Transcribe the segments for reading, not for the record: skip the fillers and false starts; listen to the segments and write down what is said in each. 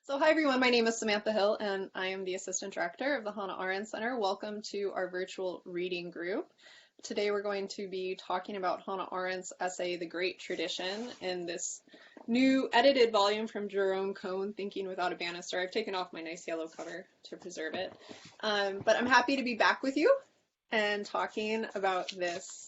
So hi everyone, my name is Samantha Hill and I am the Assistant Director of the Hannah Arendt Center. Welcome to our virtual reading group. Today we're going to be talking about Hannah Arendt's essay, The Great Tradition, in this new edited volume from Jerome Kohn, Thinking Without a Banister. I've taken off my nice yellow cover to preserve it. But I'm happy to be back with you and talking about this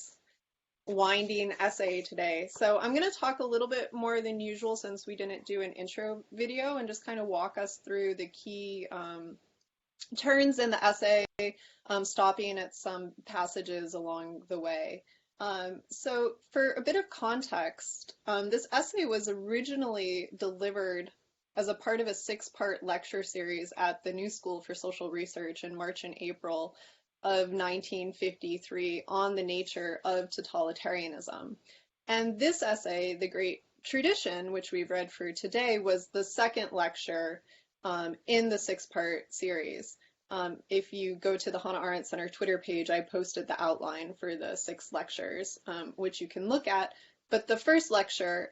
winding essay today. So I'm going to talk a little bit more than usual since we didn't do an intro video and just kind of walk us through the key turns in the essay, stopping at some passages along the way. So for a bit of context, this essay was originally delivered as a part of a 6-part lecture series at the New School for Social Research in March and April of 1953 on the nature of totalitarianism. And this essay, The Great Tradition, which we've read for today, was the second lecture in the 6-part series. If you go to the Hannah Arendt Center Twitter page, I posted the outline for the 6 lectures, which you can look at. But the first lecture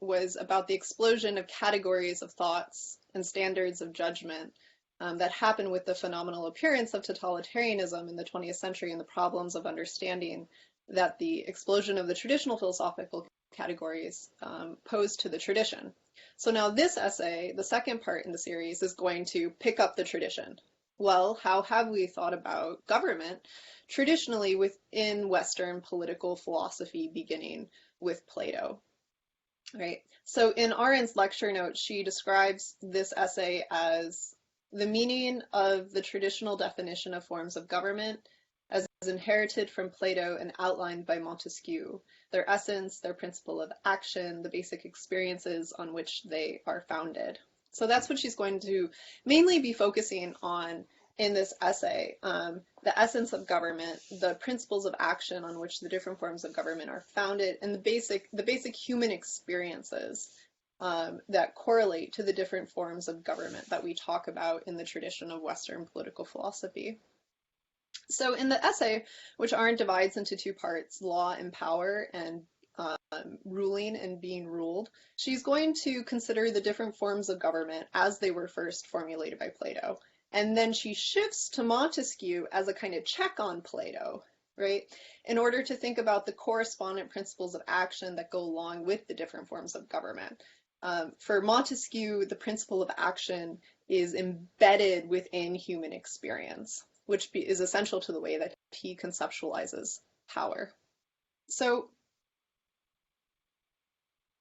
was about the explosion of categories of thoughts and standards of judgment that happened with the phenomenal appearance of totalitarianism in the 20th century and the problems of understanding that the explosion of the traditional philosophical categories posed to the tradition. So now this essay, the second part in the series, is going to pick up the tradition. Well, how have we thought about government traditionally within Western political philosophy, beginning with Plato? Right. So in Arendt's lecture notes, she describes this essay as the meaning of the traditional definition of forms of government as inherited from Plato and outlined by Montesquieu, their essence, their principle of action, the basic experiences on which they are founded. So that's what she's going to mainly be focusing on in this essay, the essence of government, the principles of action on which the different forms of government are founded, and the basic human experiences that correlate to the different forms of government that we talk about in the tradition of Western political philosophy. So in the essay, which Arendt divides into 2 parts, law and power and ruling and being ruled, she's going to consider the different forms of government as they were first formulated by Plato. And then she shifts to Montesquieu as a kind of check on Plato, right, in order to think about the correspondent principles of action that go along with the different forms of government. For Montesquieu, the principle of action is embedded within human experience, which is essential to the way that he conceptualizes power. So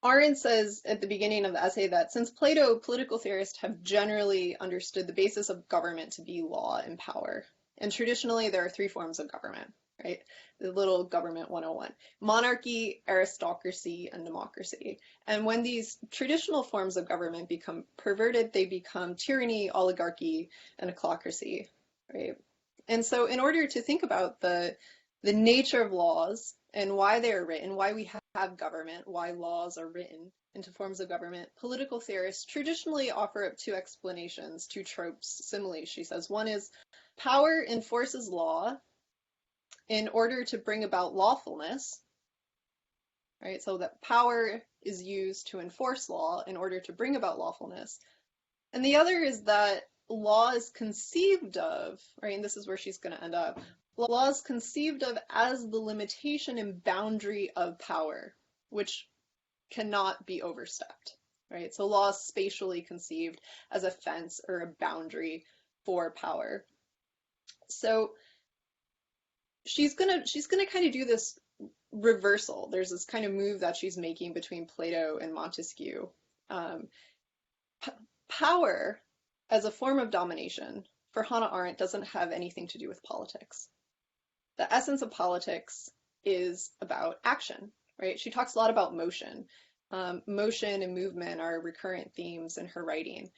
Arendt says at the beginning of the essay that since Plato, political theorists have generally understood the basis of government to be law and power. And traditionally, there are 3 forms of government, right? The little government 101, monarchy, aristocracy, and democracy. And when these traditional forms of government become perverted, they become tyranny, oligarchy, and ochlocracy, right? And so in order to think about the nature of laws and why they are written, why we have government, why laws are written into forms of government, political theorists traditionally offer up 2 explanations, 2 tropes, similes, she says. One is power enforces law in order to bring about lawfulness, right? So that power is used to enforce law in order to bring about lawfulness. And the other is that law is conceived of, right, and this is where she's going to end up, law is conceived of as the limitation and boundary of power, which cannot be overstepped, right? So law is spatially conceived as a fence or a boundary for power. So she's gonna kind of do this reversal. There's this kind of move that she's making between Plato and Montesquieu. Power as a form of domination for Hannah Arendt doesn't have anything to do with politics. The essence of politics is about action, right? She talks a lot about motion. Motion and movement are recurrent themes in her writing.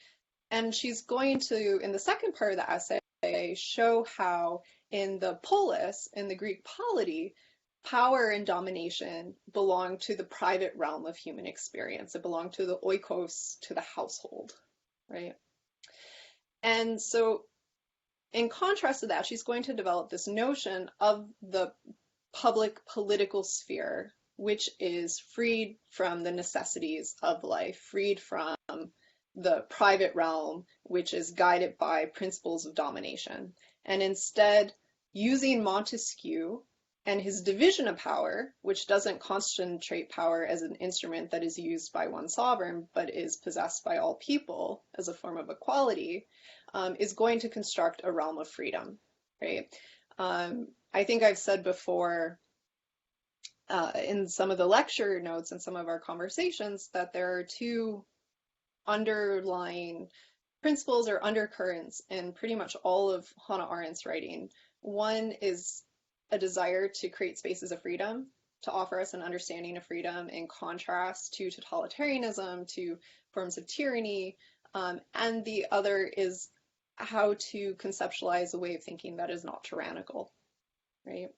And she's going to, in the second part of the essay, show how in the polis, in the Greek polity, power and domination belong to the private realm of human experience. It belonged to the oikos, to the household, right? And so in contrast to that, she's going to develop this notion of the public political sphere, which is freed from the necessities of life, freed from the private realm, which is guided by principles of domination, and instead using Montesquieu and his division of power, which doesn't concentrate power as an instrument that is used by one sovereign, but is possessed by all people as a form of equality, is going to construct a realm of freedom, right? I think I've said before in some of the lecture notes and some of our conversations that there are two underlying principles or undercurrents in pretty much all of Hannah Arendt's writing. One is a desire to create spaces of freedom, to offer us an understanding of freedom in contrast to totalitarianism, to forms of tyranny, and the other is how to conceptualize a way of thinking that is not tyrannical, right?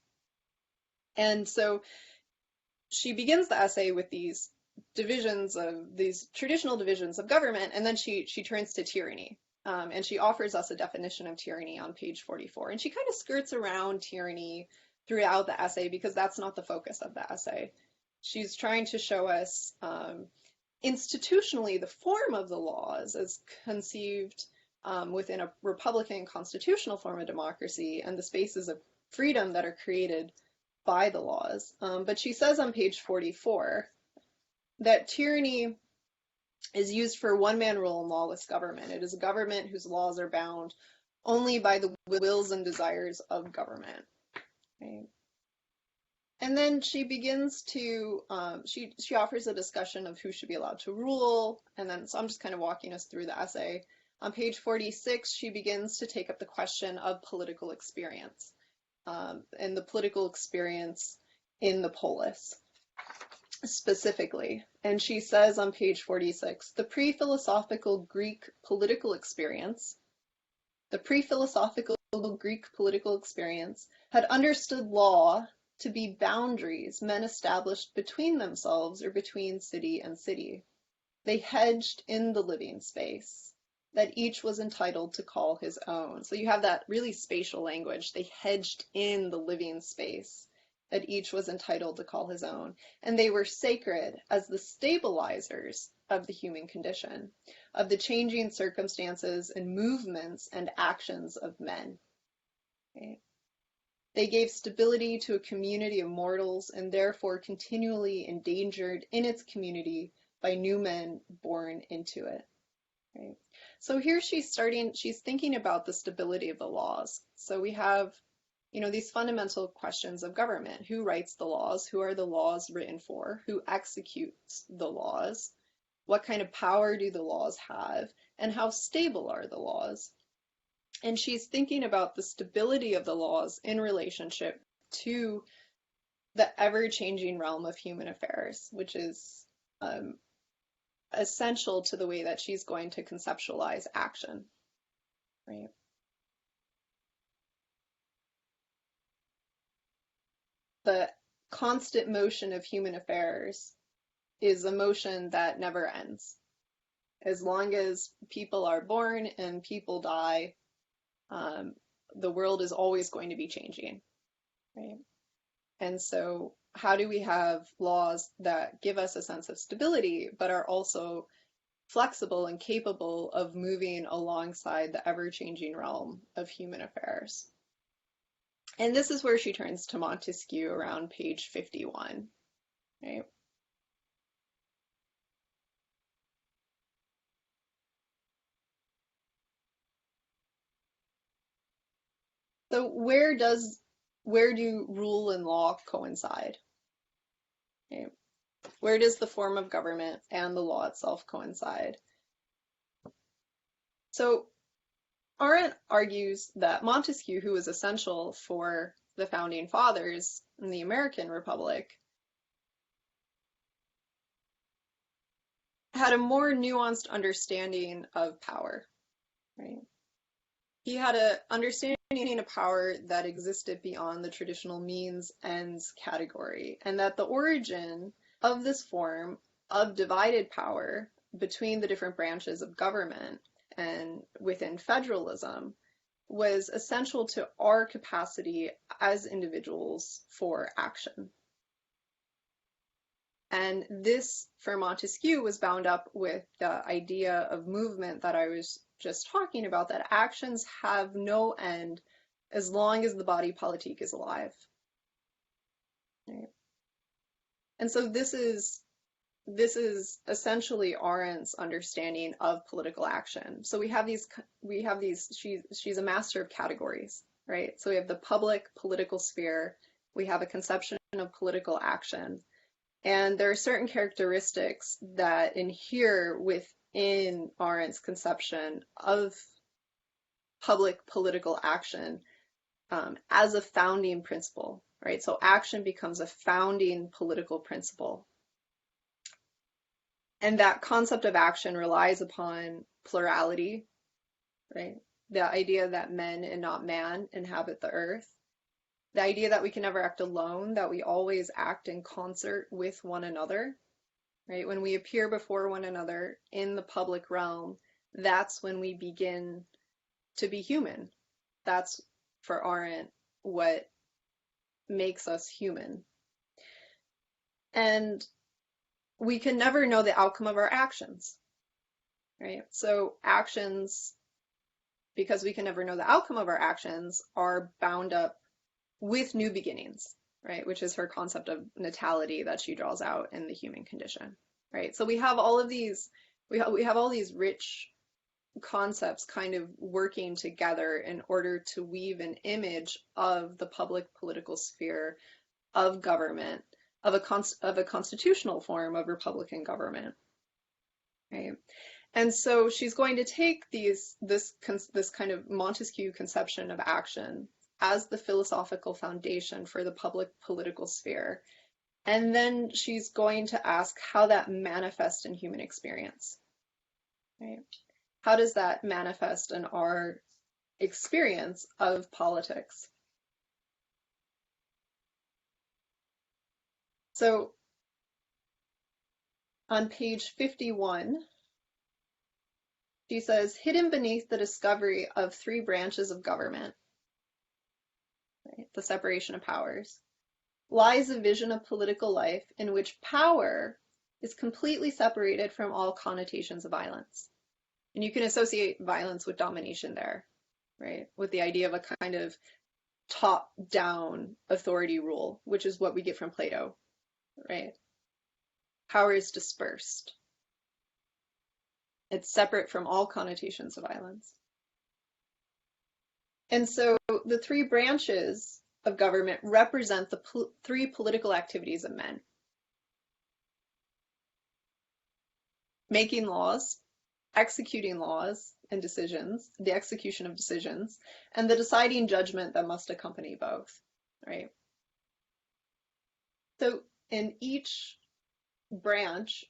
And so she begins the essay with these traditional divisions of government, and then she turns to tyranny. And she offers us a definition of tyranny on page 44. And she kind of skirts around tyranny throughout the essay because that's not the focus of the essay. She's trying to show us institutionally the form of the laws as conceived within a Republican constitutional form of democracy and the spaces of freedom that are created by the laws. But she says on page 44 that tyranny is used for one-man rule and lawless government. It is a government whose laws are bound only by the wills and desires of government. Right? And then she begins to, she offers a discussion of who should be allowed to rule, and then, so I'm just kind of walking us through the essay. On page 46, she begins to take up the question of political experience, and the political experience in the polis specifically. And she says on page 46, the pre-philosophical Greek political experience had understood law to be boundaries men established between themselves or between city and city. They hedged in the living space that each was entitled to call his own. So you have that really spatial language. They hedged in the living space that each was entitled to call his own. And they were sacred as the stabilizers of the human condition, of the changing circumstances and movements and actions of men. Okay. They gave stability to a community of mortals and therefore continually endangered in its community by new men born into it. Right. So here she's thinking about the stability of the laws. So we have, these fundamental questions of government. Who writes the laws? Who are the laws written for? Who executes the laws? What kind of power do the laws have? And how stable are the laws? And she's thinking about the stability of the laws in relationship to the ever-changing realm of human affairs, which is essential to the way that she's going to conceptualize action, right? The constant motion of human affairs is a motion that never ends. As long as people are born and people die, the world is always going to be changing, right? And so how do we have laws that give us a sense of stability, but are also flexible and capable of moving alongside the ever-changing realm of human affairs? And this is where she turns to Montesquieu around page 51, right? So where do rule and law coincide? Okay. Where does the form of government and the law itself coincide? So Arendt argues that Montesquieu, who was essential for the founding fathers in the American Republic, had a more nuanced understanding of power, right? He had an understanding of power that existed beyond the traditional means ends category, and that the origin of this form of divided power between the different branches of government and within federalism was essential to our capacity as individuals for action. And this, for Montesquieu, was bound up with the idea of movement that I was just talking about, that actions have no end as long as the body politique is alive. Right? And so this is essentially Arendt's understanding of political action. So we have these, she's a master of categories, right? So we have the public political sphere, we have a conception of political action, and there are certain characteristics that inhere within Arendt's conception of public political action as a founding principle, right? So action becomes a founding political principle. And that concept of action relies upon plurality, right? The idea that men and not man inhabit the earth. The idea that we can never act alone, that we always act in concert with one another, right? When we appear before one another in the public realm, that's when we begin to be human. That's, for Arendt, what makes us human. And we can never know the outcome of our actions, right? So actions, because we can never know the outcome of our actions, are bound up with new beginnings, right? Which is her concept of natality that she draws out in the human condition, right? So we have all of these, we have all these rich concepts kind of working together in order to weave an image of the public political sphere, of government, of a constitutional form of republican government, right? And so she's going to take this kind of Montesquieu conception of action as the philosophical foundation for the public political sphere, and then she's going to ask how that manifests in human experience, right? How does that manifest in our experience of politics? So on page 51, she says, hidden beneath the discovery of three branches of government, right, the separation of powers, lies a vision of political life in which power is completely separated from all connotations of violence. And you can associate violence with domination there, right? With the idea of a kind of top-down authority rule, which is what we get from Plato, right? Power is dispersed. It's separate from all connotations of violence. And so the three branches of government represent the three political activities of men. Making laws, executing laws and decisions, the execution of decisions, and the deciding judgment that must accompany both, right? So in each branch,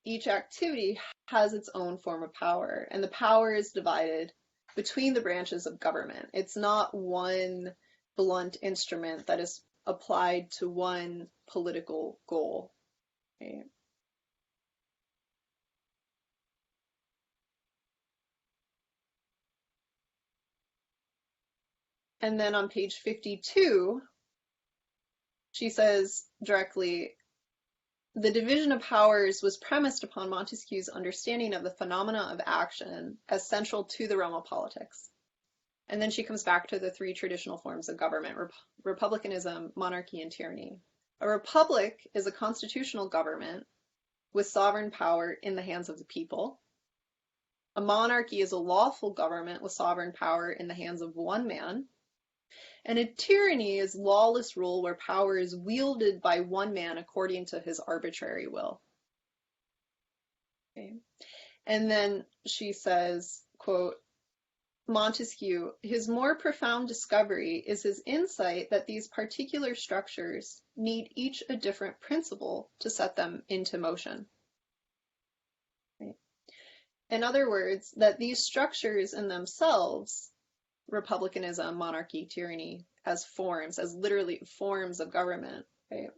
each activity has its own form of power, and the power is divided between the branches of government. It's not one blunt instrument that is applied to one political goal, right? And then on page 52, she says directly, the division of powers was premised upon Montesquieu's understanding of the phenomena of action as central to the realm of politics. And then she comes back to the three traditional forms of government, republicanism, monarchy, and tyranny. A republic is a constitutional government with sovereign power in the hands of the people. A monarchy is a lawful government with sovereign power in the hands of one man. And a tyranny is lawless rule where power is wielded by one man according to his arbitrary will. Okay. And then she says, quote, Montesquieu, his more profound discovery is his insight that these particular structures need each a different principle to set them into motion. Right. In other words, that these structures in themselves, republicanism, monarchy, tyranny, as forms, as literally forms of government, right?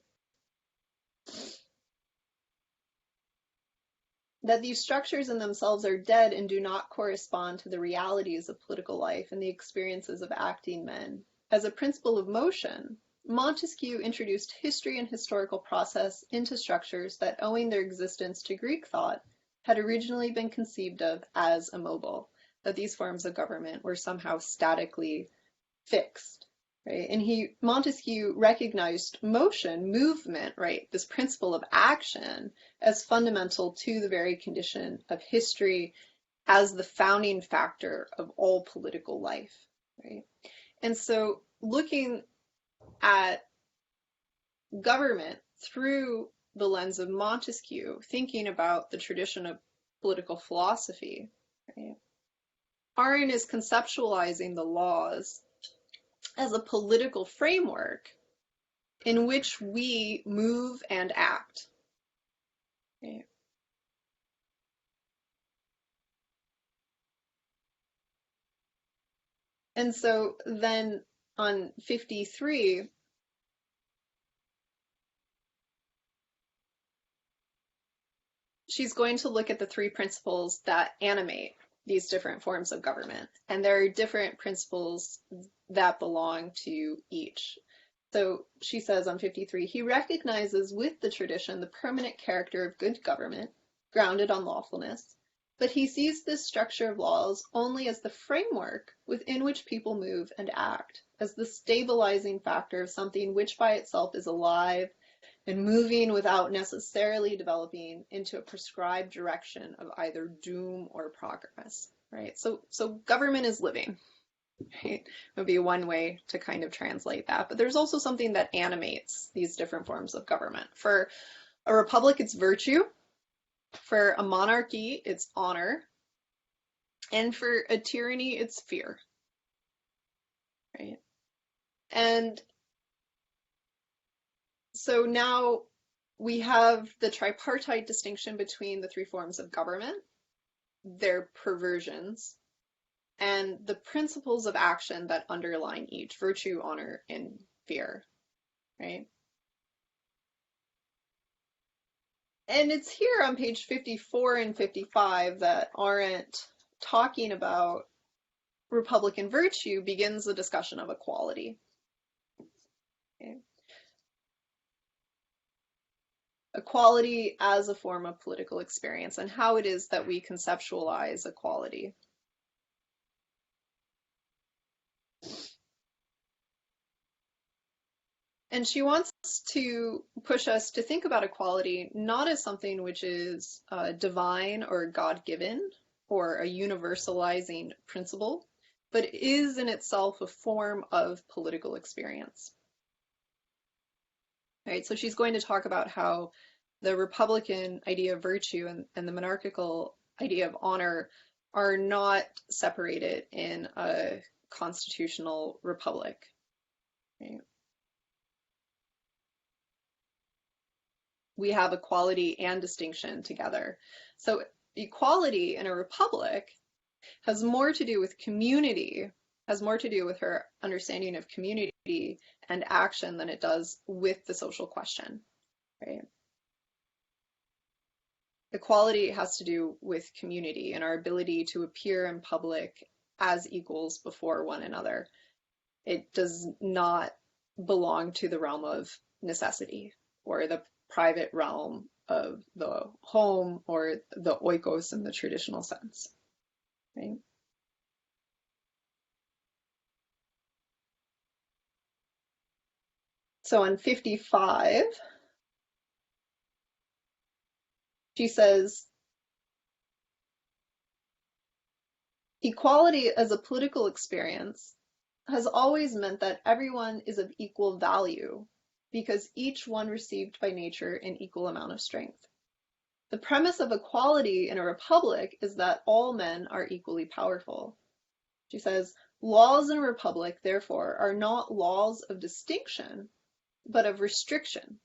That these structures in themselves are dead and do not correspond to the realities of political life and the experiences of acting men. As a principle of motion, Montesquieu introduced history and historical process into structures that, owing their existence to Greek thought, had originally been conceived of as immobile, that these forms of government were somehow statically fixed. Right? And Montesquieu recognized motion, movement, right, this principle of action as fundamental to the very condition of history as the founding factor of all political life. Right? And so looking at government through the lens of Montesquieu, thinking about the tradition of political philosophy, right? Arendt is conceptualizing the laws as a political framework in which we move and act. Okay. And so then on 53, she's going to look at the three principles that animate these different forms of government. And there are different principles that belong to each. So she says on 53, he recognizes with the tradition the permanent character of good government, grounded on lawfulness, but he sees this structure of laws only as the framework within which people move and act, as the stabilizing factor of something which by itself is alive and moving without necessarily developing into a prescribed direction of either doom or progress, right? So government is living, right? Would be one way to kind of translate that. But there's also something that animates these different forms of government. For a republic, it's virtue. For a monarchy, it's honor. And for a tyranny, it's fear, right? And so now we have the tripartite distinction between the three forms of government, their perversions, and the principles of action that underline each: virtue, honor, and fear, right? And it's here on page 54 and 55 that Arendt, talking about Republican virtue, begins the discussion of equality. Okay. Equality as a form of political experience and how it is that we conceptualize equality. And she wants to push us to think about equality not as something which is divine or God-given or a universalizing principle, but is in itself a form of political experience. Right? So she's going to talk about how the Republican idea of virtue and the monarchical idea of honor are not separated in a constitutional republic. Right? We have equality and distinction together. So equality in a republic has more to do with community, has more to do with her understanding of community and action than it does with the social question, right? Equality has to do with community and our ability to appear in public as equals before one another. It does not belong to the realm of necessity or the private realm of the home or the oikos in the traditional sense, right? So on 55, she says, equality as a political experience has always meant that everyone is of equal value because each one received by nature an equal amount of strength. The premise of equality in a republic is that all men are equally powerful. She says, laws in a republic, therefore, are not laws of distinction, but of restriction.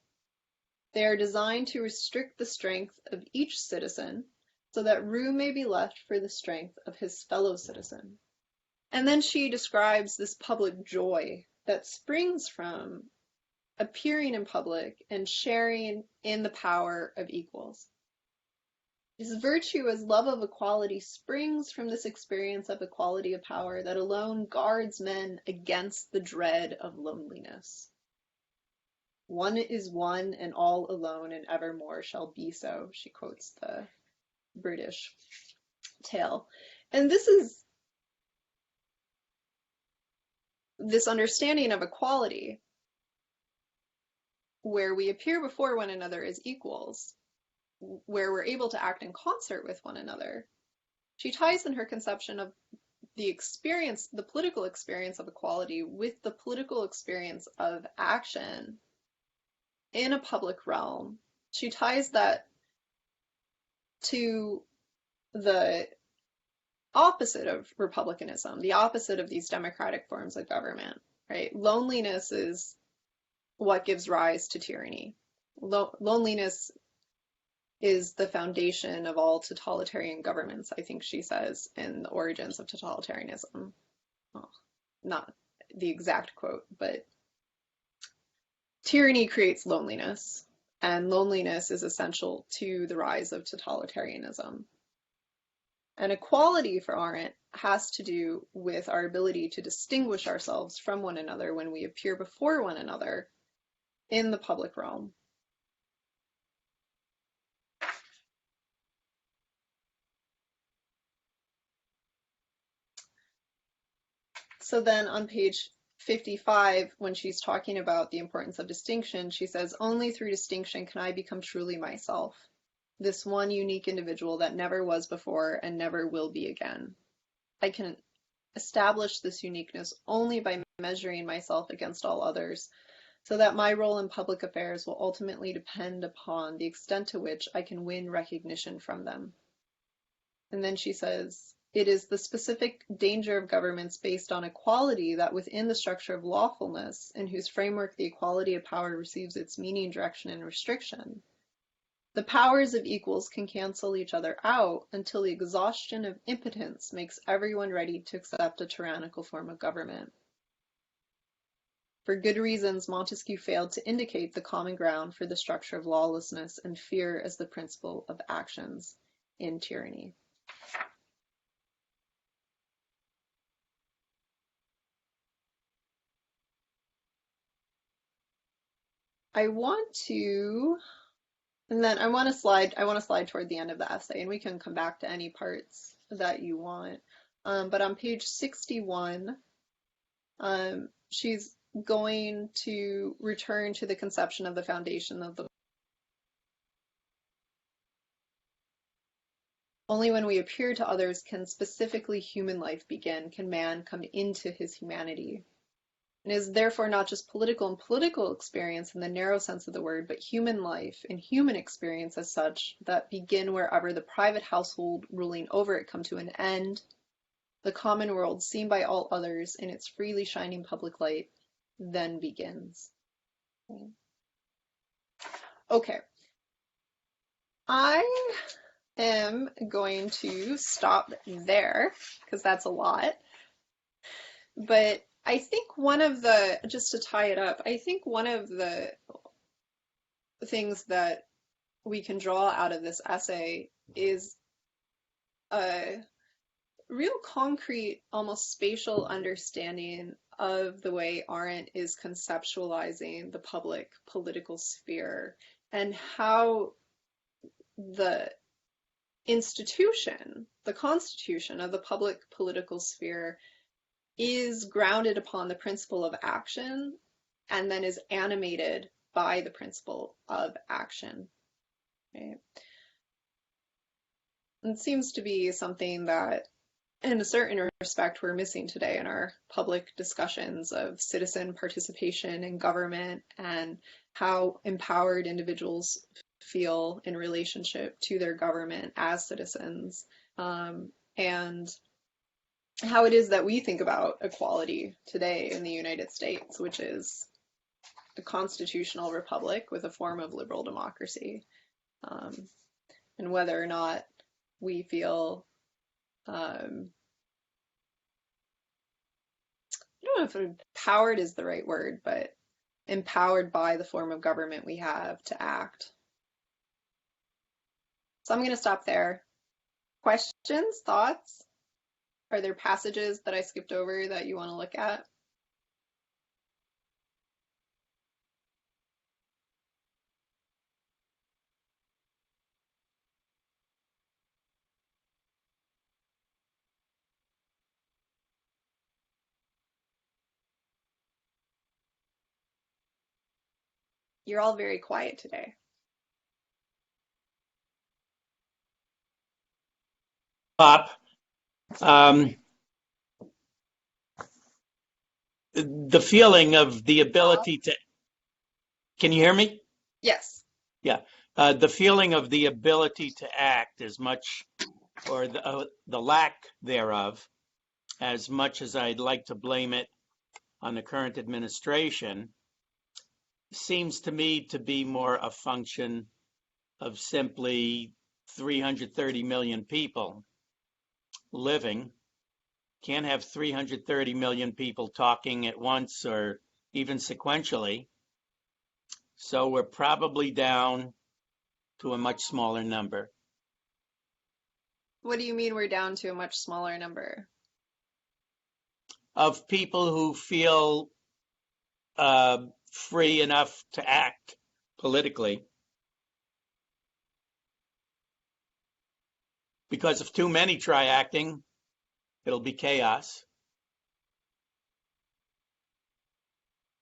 They are designed to restrict the strength of each citizen so that room may be left for the strength of his fellow citizen. And then she describes this public joy that springs from appearing in public and sharing in the power of equals. His virtue as love of equality springs from this experience of equality of power that alone guards men against the dread of loneliness. One is one and all alone and evermore shall be so. She quotes the British tale. And this is this understanding of equality where we appear before one another as equals, where we're able to act in concert with one another. She ties in her conception of the experience, the political experience of equality with the political experience of action in a public realm. She ties that to the opposite of republicanism, the opposite of these democratic forms of government, right? Loneliness is what gives rise to tyranny. Loneliness is the foundation of all totalitarian governments, I think she says, in The Origins of Totalitarianism. Well, not the exact quote, but tyranny creates loneliness, and loneliness is essential to the rise of totalitarianism. And equality for Arendt has to do with our ability to distinguish ourselves from one another when we appear before one another in the public realm. So then on page 55, when she's talking about the importance of distinction, she says, only through distinction can I become truly myself, this one unique individual that never was before and never will be again. I can establish this uniqueness only by measuring myself against all others, so that my role in public affairs will ultimately depend upon the extent to which I can win recognition from them. And then she says, it is the specific danger of governments based on equality that within the structure of lawfulness, in whose framework the equality of power receives its meaning, direction, and restriction, the powers of equals can cancel each other out until the exhaustion of impotence makes everyone ready to accept a tyrannical form of government. For good reasons, Montesquieu failed to indicate the common ground for the structure of lawlessness and fear as the principle of actions in tyranny. I want to slide toward the end of the essay, and we can come back to any parts that you want. But on page 61, she's going to return to the conception of the foundation of the only when we appear to others can specifically human life begin, can man come into his humanity. And is therefore not just political and political experience in the narrow sense of the word, but human life and human experience as such that begin wherever the private household ruling over it come to an end, the common world seen by all others in its freely shining public light then begins. Okay. I am going to stop there because that's a lot. But I think just to tie it up, I think one of the things that we can draw out of this essay is a real concrete, almost spatial understanding of the way Arendt is conceptualizing the public political sphere and how the institution, the constitution of the public political sphere is grounded upon the principle of action and then is animated by the principle of action. Right? It seems to be something that, in a certain respect, we're missing today in our public discussions of citizen participation in government and how empowered individuals feel in relationship to their government as citizens, and how it is that we think about equality today in the United States, which is a constitutional republic with a form of liberal democracy, and whether or not we feel, I don't know if empowered is the right word, but empowered by the form of government we have to act. So I'm going to stop there. Questions, thoughts? Are there passages that I skipped over that you want to look at? You're all very quiet today. Up. Um, the feeling of the ability to, can you hear me? Yes. Yeah. The feeling of the ability to act as much, or the lack thereof, as much as I'd like to blame it on the current administration, seems to me to be more a function of simply 330 million people living. Can't have 330 million people talking at once or even sequentially. So we're probably down to a much smaller number What do you mean we're down to a much smaller number? of people who feel free enough to act politically. Because if too many try acting, it'll be chaos.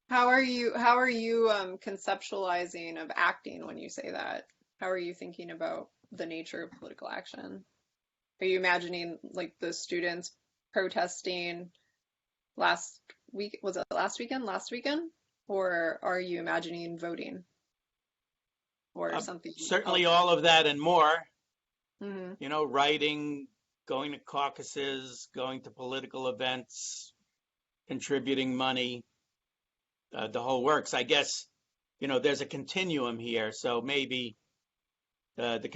How are you conceptualizing of acting when you say that? How are you thinking about the nature of political action? Are you imagining like the students protesting last week? Was it last weekend? Last weekend? Or are you imagining voting or something Certainly else? all of that and more, Hmm. writing, going to caucuses, going to political events, contributing money, the whole works. I guess, there's a continuum here. So maybe the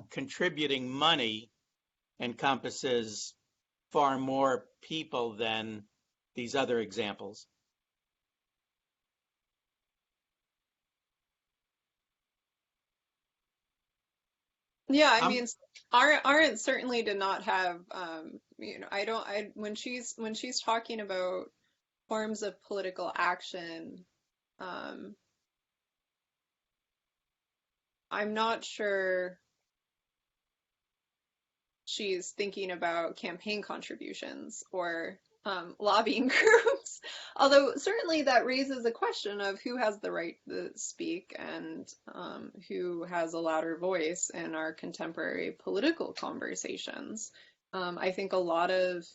contributing money encompasses far more people than these other examples. Yeah, I Um, mean, Arendt certainly did not have, when she's talking about forms of political action, um, I'm not sure she's thinking about campaign contributions or lobbying groups. Although certainly that raises a question of who has the right to speak and who has a louder voice in our contemporary political conversations. I think a lot of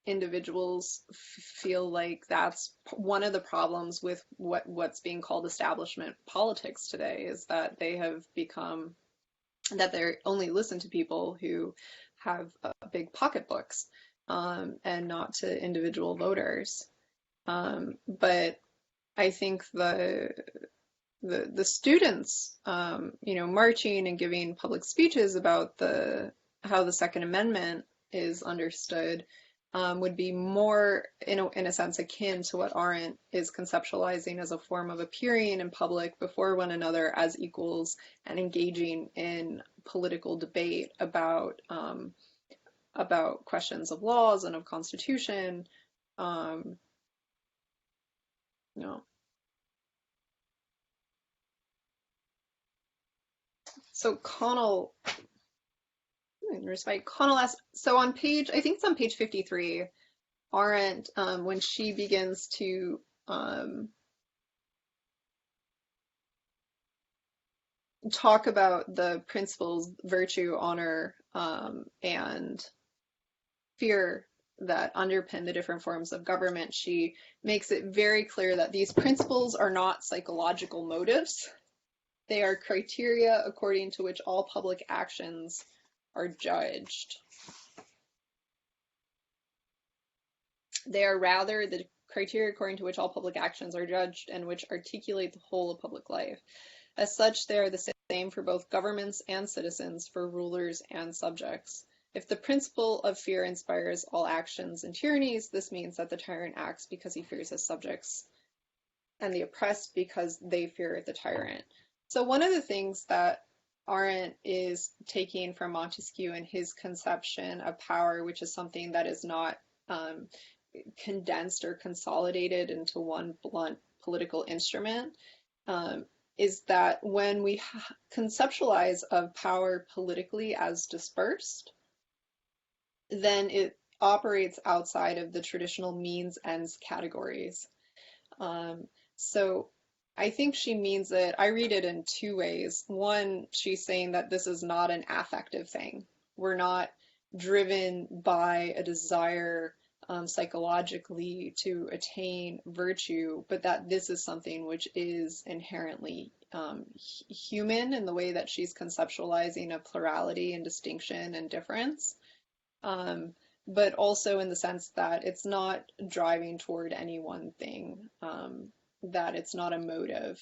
individuals feel like that's one of the problems with what's being called establishment politics today is that they have become that they only listen to people who have big pocketbooks and not to individual voters. But I think the students, marching and giving public speeches about the how the Second Amendment is understood would be more, in a sense, akin to what Arendt is conceptualizing as a form of appearing in public before one another as equals and engaging in political debate about questions of laws and of constitution. Um, you know. So Connell, respect. Connell asks, so on page, I think it's on page 53, Arendt, when she begins to talk about the principles virtue, honor, and fear that underpin the different forms of government, she makes it very clear that these principles are not psychological motives. They are criteria according to which all public actions are judged. They are rather the criteria according to which all public actions are judged and which articulate the whole of public life. As such, they are the same for both governments and citizens, for rulers and subjects. If the principle of fear inspires all actions and tyrannies, this means that the tyrant acts because he fears his subjects, and the oppressed because they fear the tyrant. So one of the things that Arendt is taking from Montesquieu and his conception of power, which is something that is not condensed or consolidated into one blunt political instrument, is that when we conceptualize of power politically as dispersed, then it operates outside of the traditional means ends categories. So I think she means it. I read it in two ways. One, she's saying that this is not an affective thing. We're not driven by a desire psychologically to attain virtue, but that this is something which is inherently human in the way that she's conceptualizing a plurality and distinction and difference. But also in the sense that it's not driving toward any one thing, that it's not a motive,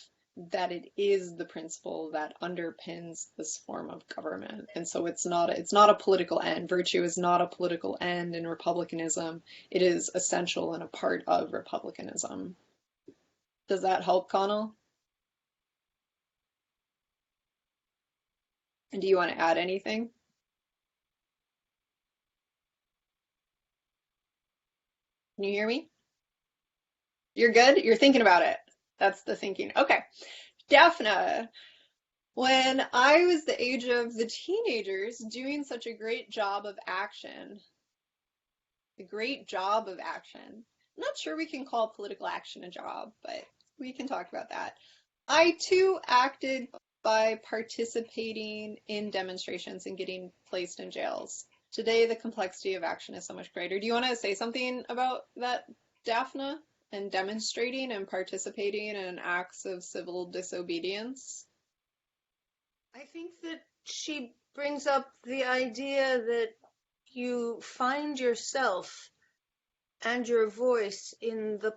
that it is the principle that underpins this form of government. And so it's not a political end. Virtue is not a political end in republicanism. It is essential and a part of republicanism. Does that help, Connell? And do you want to add anything? Can you hear me? You're good? You're thinking about it. That's the thinking. Okay. Daphne, when I was the age of the teenagers doing such a great job of action, a great job of action. I'm not sure we can call political action a job, but we can talk about that. I too acted by participating in demonstrations and getting placed in jails. Today, the complexity of action is so much greater. Do you want to say something about that, Daphne? And demonstrating and participating in acts of civil disobedience? I think that she brings up the idea that you find yourself and your voice in the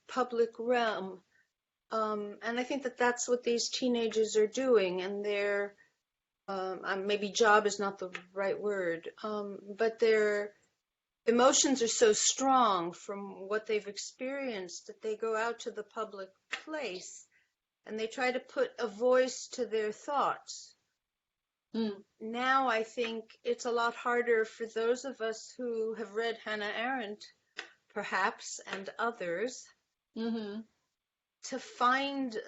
public realm. And I think that that's what these teenagers are doing, and their maybe job is not the right word, but their emotions are so strong from what they've experienced that they go out to the public place and they try to put a voice to their thoughts. Now I think it's a lot harder for those of us who have read Hannah Arendt, perhaps, and others, to find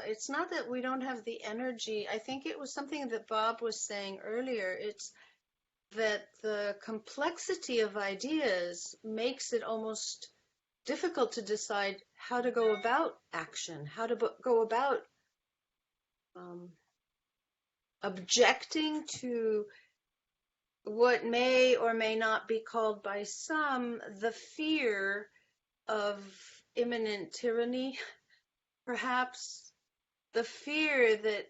it's not that we don't have the energy. I think it was something that Bob was saying earlier. It's that the complexity of ideas makes it almost difficult to decide how to go about action, how to go about objecting to what may or may not be called by some the fear of imminent tyranny, perhaps the fear that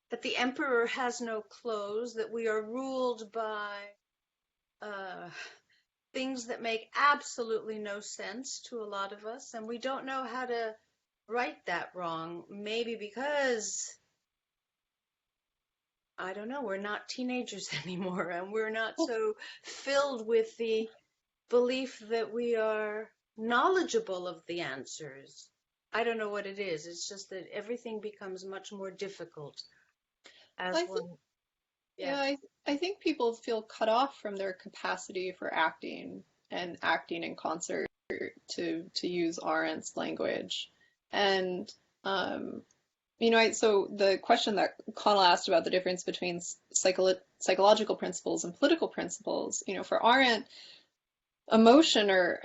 that the emperor has no clothes, that we are ruled by things that make absolutely no sense to a lot of us, and we don't know how to right that wrong, maybe because, I don't know, we're not teenagers anymore, and we're not so filled with the belief that we are knowledgeable of the answers. I don't know what it is. It's just that everything becomes much more difficult. I think people feel cut off from their capacity for acting and acting in concert, to use Arendt's language. And so the question that Connell asked about the difference between psychological principles and political principles, for Arendt, emotion or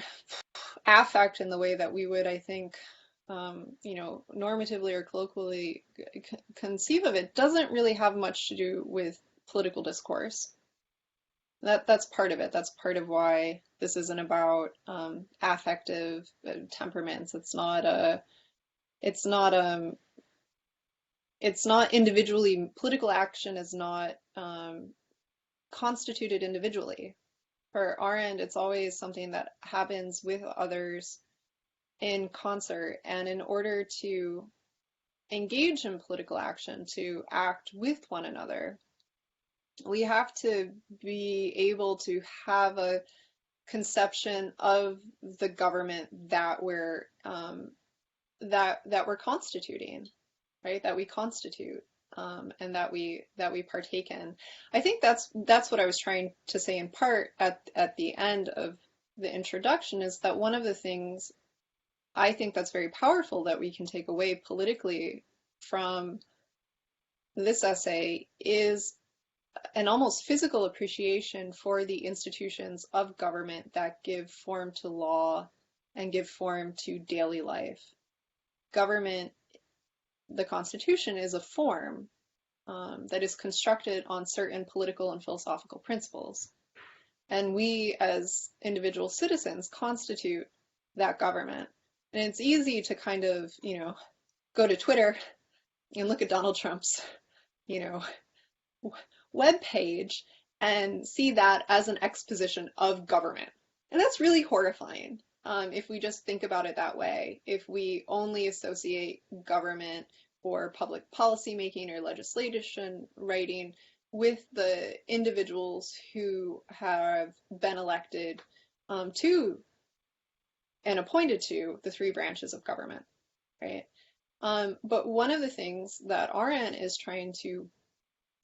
affect in the way that we would, I think, normatively or colloquially conceive of it, doesn't really have much to do with political discourse. That's part of it. That's part of why this isn't about affective temperaments. It's not individually, political action is not constituted individually. For Arendt, it's always something that happens with others in concert, and in order to engage in political action, to act with one another, we have to be able to have a conception of the government that we're constituting, right? That we constitute, and that we partake in. I think that's what I was trying to say in part at the end of the introduction, is that one of the things I think that's very powerful that we can take away politically from this essay is an almost physical appreciation for the institutions of government that give form to law and give form to daily life. government, the Constitution, is a form that is constructed on certain political and philosophical principles. And we as individual citizens constitute that government. And it's easy to kind of, go to Twitter and look at Donald Trump's, web page and see that as an exposition of government. And that's really horrifying if we just think about it that way. If we only associate government or public policy making or legislation writing with the individuals who have been elected to and appointed to the three branches of government, right? But one of the things that Arendt is trying to,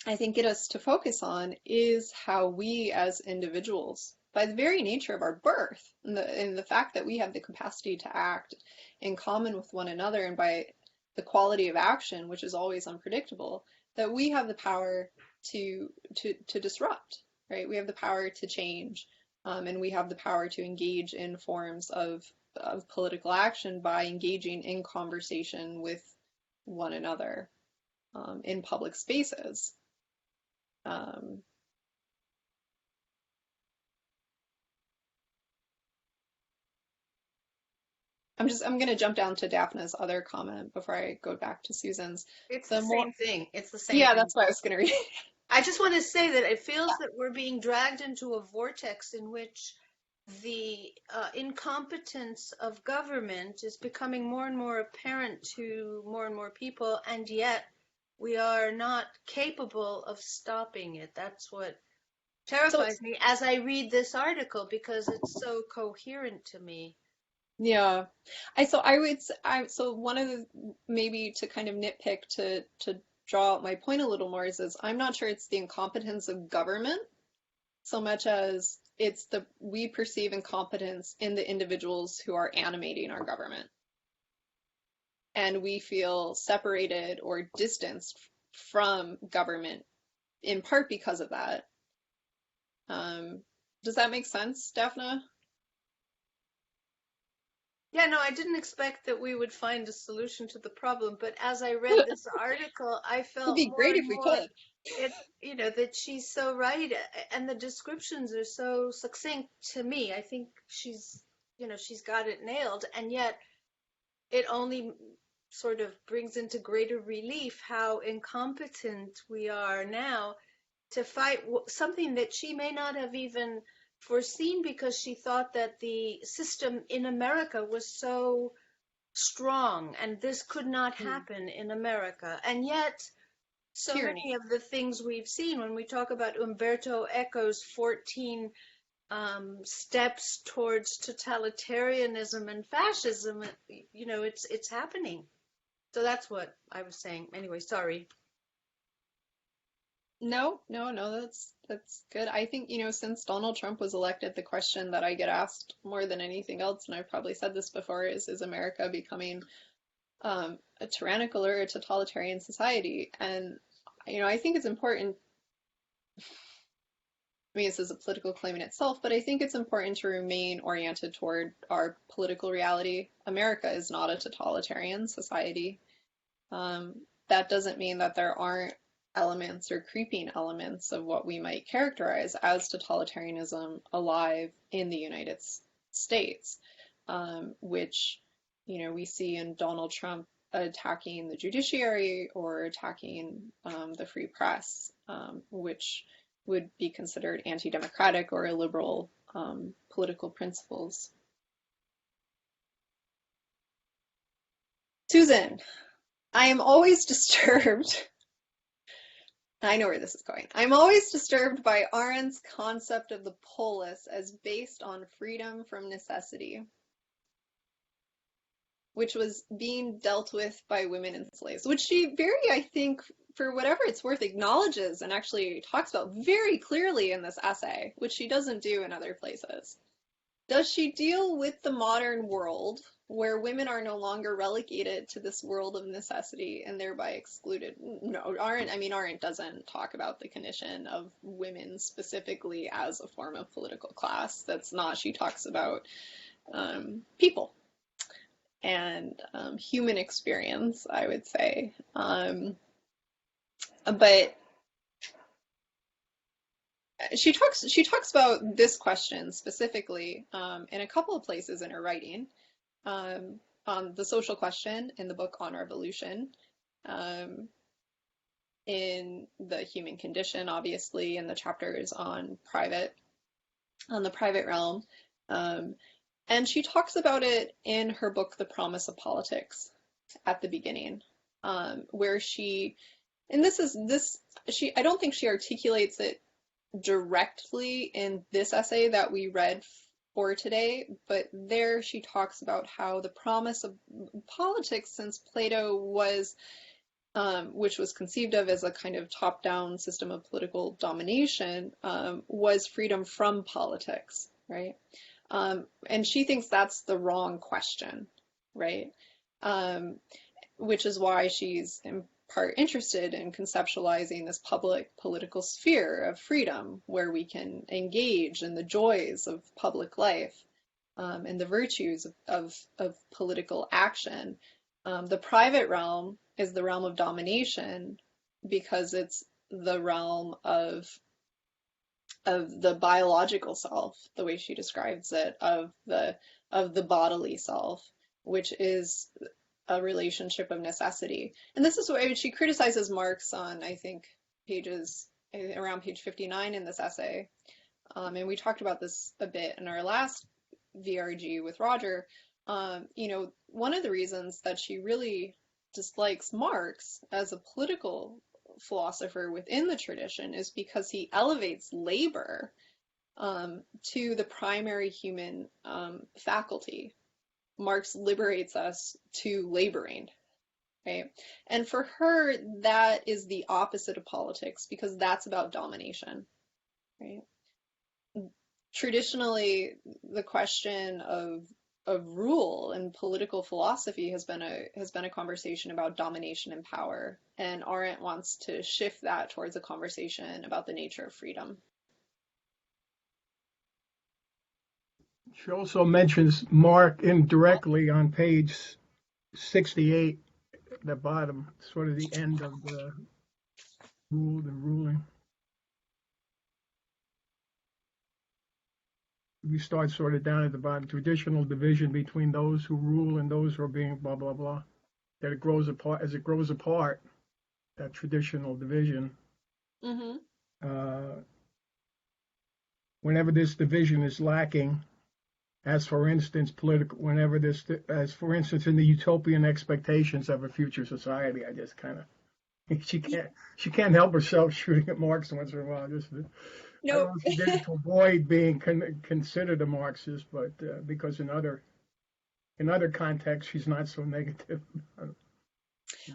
I think, get us to focus on is how we as individuals, by the very nature of our birth and the fact that we have the capacity to act in common with one another, and by the quality of action, which is always unpredictable, that we have the power to disrupt, right? We have the power to change, and we have the power to engage in forms of political action by engaging in conversation with one another in public spaces. I'm going to jump down to Daphne's other comment before I go back to Susan's. It's the same thing. It's the same Yeah, thing. that's what I was going to read. I just want to say that it feels that we're being dragged into a vortex in which the incompetence of government is becoming more and more apparent to more and more people, and yet we are not capable of stopping it. That's what terrifies me as I read this article, because it's so coherent to me. Yeah, so one of the, maybe to kind of nitpick to draw out my point a little more is I'm not sure it's the incompetence of government so much as it's we perceive incompetence in the individuals who are animating our government. And we feel separated or distanced from government in part because of that. Does that make sense, Daphne? Yeah, no, I didn't expect that we would find a solution to the problem, but as I read this article, I felt It'd be great if we could. That she's so right, and the descriptions are so succinct to me. I think she's got it nailed, and yet it only sort of brings into greater relief how incompetent we are now to fight something that she may not have even foreseen, because she thought that the system in America was so strong and this could not happen in America. And yet so many of the things we've seen when we talk about Umberto Eco's 14 steps towards totalitarianism and fascism, it's happening. So that's what I was saying. Anyway, sorry. No, that's good. I think, since Donald Trump was elected, the question that I get asked more than anything else, and I've probably said this before, is America becoming a tyrannical or a totalitarian society? And, I think it's important. I mean, this is a political claim in itself, but I think it's important to remain oriented toward our political reality. America is not a totalitarian society. That doesn't mean that there aren't elements or creeping elements of what we might characterize as totalitarianism alive in the United States, which, we see in Donald Trump attacking the judiciary or attacking the free press, which would be considered anti-democratic or illiberal political principles. Susan, I am always disturbed. I know where this is going. I'm always disturbed by Arendt's concept of the polis as based on freedom from necessity, which was being dealt with by women and slaves, which she very, I think, for whatever it's worth, acknowledges and actually talks about very clearly in this essay, which she doesn't do in other places. Does she deal with the modern world where women are no longer relegated to this world of necessity and thereby excluded? No, Arendt doesn't talk about the condition of women specifically as a form of political class. That's not, she talks about people. human experience, I would say. But she talks about this question specifically in a couple of places in her writing. On the social question in the book On Revolution, in the human condition, obviously, in the chapters on the private realm. And she talks about it in her book, The Promise of Politics, at the beginning, where I don't think she articulates it directly in this essay that we read for today, but there she talks about how the promise of politics, since Plato was, which was conceived of as a kind of top-down system of political domination, was freedom from politics, right? And she thinks that's the wrong question, right? Which is why she's in part interested in conceptualizing this public political sphere of freedom where we can engage in the joys of public life and the virtues of political action. The private realm is the realm of domination because it's the realm of the biological self, the way she describes it, of the bodily self, which is a relationship of necessity. And this is why she criticizes Marx on, I think, around page 59 in this essay. And we talked about this a bit in our last VRG with Roger. One of the reasons that she really dislikes Marx as a political philosopher within the tradition is because he elevates labor to the primary human faculty. Marx liberates us to laboring, right? And for her, that is the opposite of politics because that's about domination, right? Traditionally, the question of rule and political philosophy has been a conversation about domination and power, and Arendt wants to shift that towards a conversation about the nature of freedom. She also mentions Mark indirectly on page 68 at the bottom, sort of the end of the rule and ruling. We start sort of down at the bottom, traditional division between those who rule and those who are being blah, blah, blah. That it grows apart, as it grows apart, that traditional division. Mm-hmm. Whenever this division is lacking, as for instance, as for instance, in the utopian expectations of a future society, I just kind of, she can't help herself shooting at Marx once in a while. I don't know if she did it to avoid being considered a Marxist, but because in other contexts she's not so negative.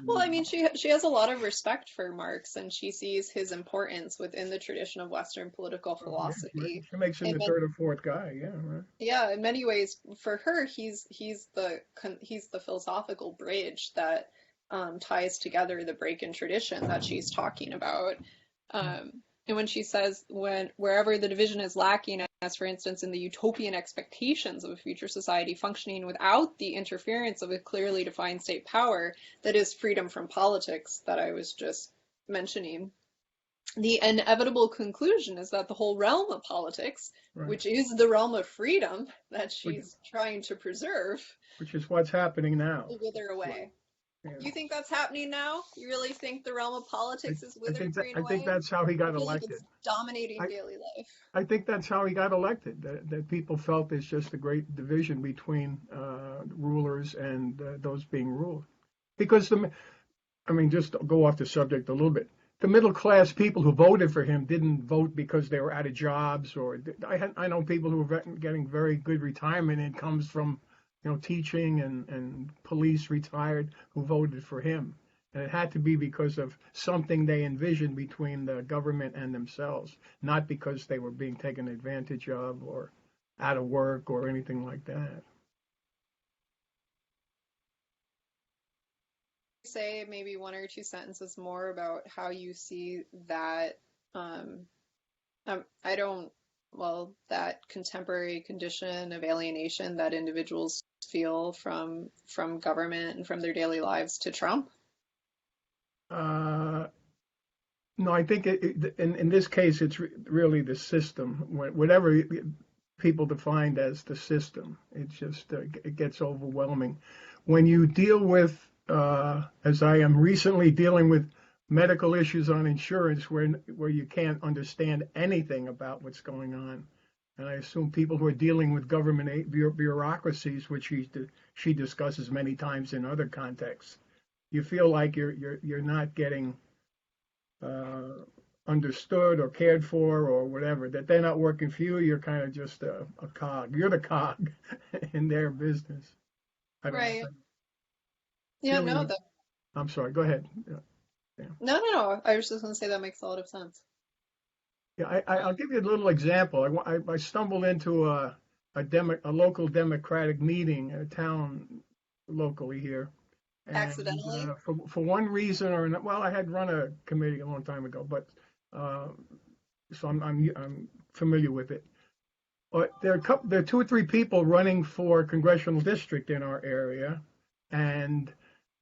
Well, I mean, she has a lot of respect for Marx, and she sees his importance within the tradition of Western political philosophy. She makes him the third or fourth guy, yeah, right. Yeah, in many ways, for her, he's the philosophical bridge that ties together the break in tradition that she's talking about. And when she says wherever the division is lacking, as for instance in the utopian expectations of a future society functioning without the interference of a clearly defined state power, that is freedom from politics that I was just mentioning, the inevitable conclusion is that the whole realm of politics, right, which is the realm of freedom that she's trying to preserve, which is what's happening now, will wither away. Yeah. You think that's happening now? You really think the realm of politics is withering away? I think that's how he got elected. Like it's dominating daily life. I think that's how he got elected. That people felt there's just a great division between rulers and those being ruled. Because just to go off the subject a little bit, the middle class people who voted for him didn't vote because they were out of jobs, or I know people who are getting very good retirement incomes from teaching and police retired who voted for him. And it had to be because of something they envisioned between the government and themselves, not because they were being taken advantage of or out of work or anything like that. Say maybe one or two sentences more about how you see that. I don't well, that contemporary condition of alienation that individuals feel from government and from their daily lives to Trump? No, I think in this case, it's really the system. Whatever people defined as the system, it just it gets overwhelming. When you deal with, as I am recently dealing with medical issues on insurance, where you can't understand anything about what's going on, and I assume people who are dealing with government bureaucracies, which she discusses many times in other contexts, you feel like you're not getting understood or cared for or whatever, that they're not working for you. You're kind of just a cog. You're the cog in their business. I don't Right. know. Yeah, Really, no, that, I'm sorry. Go ahead. Yeah. no. I was just going to say that makes a lot of sense. Yeah, I'll give you a little example. I stumbled into a local Democratic meeting at a town locally here, and Accidentally? for one reason or another, well, I had run a committee a long time ago, but so I'm familiar with it. But there are two or three people running for congressional district in our area, and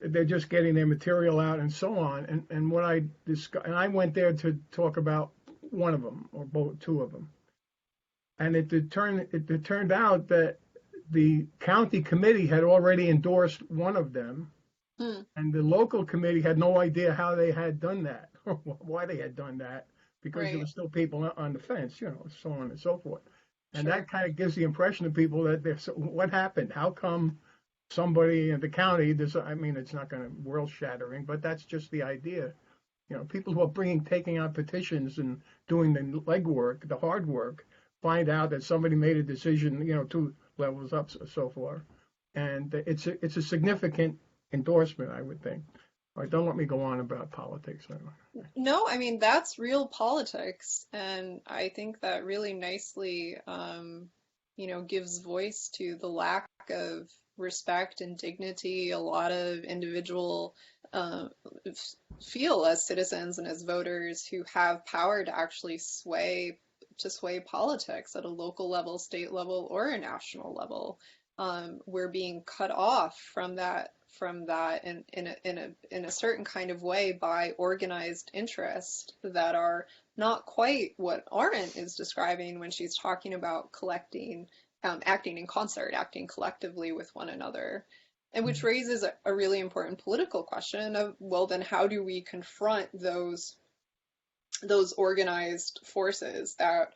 they're just getting their material out and so on. And what and I went there to talk about one of them or two of them, and it turned out that the county committee had already endorsed one of them, and the local committee had no idea how they had done that or why they had done that, because there Right. were still people on the fence, so on and so forth. And Sure. that kind of gives the impression to people that what happened? How come somebody in the county? I mean, it's not going to world shattering, but that's just the idea. People who are taking out petitions and doing the legwork, the hard work, find out that somebody made a decision, 2 levels up, so forth, and it's a significant endorsement, I would think. All right, don't let me go on about politics. No, I mean, that's real politics. And I think that really nicely, gives voice to the lack of respect and dignity a lot of individual feel as citizens and as voters who have power to actually sway politics at a local level, state level, or a national level. We're being cut off from that in a certain kind of way by organized interests that are not quite what Arendt is describing when she's talking about collecting, acting in concert, acting collectively with one another. And which raises a really important political question of, well, then how do we confront those organized forces that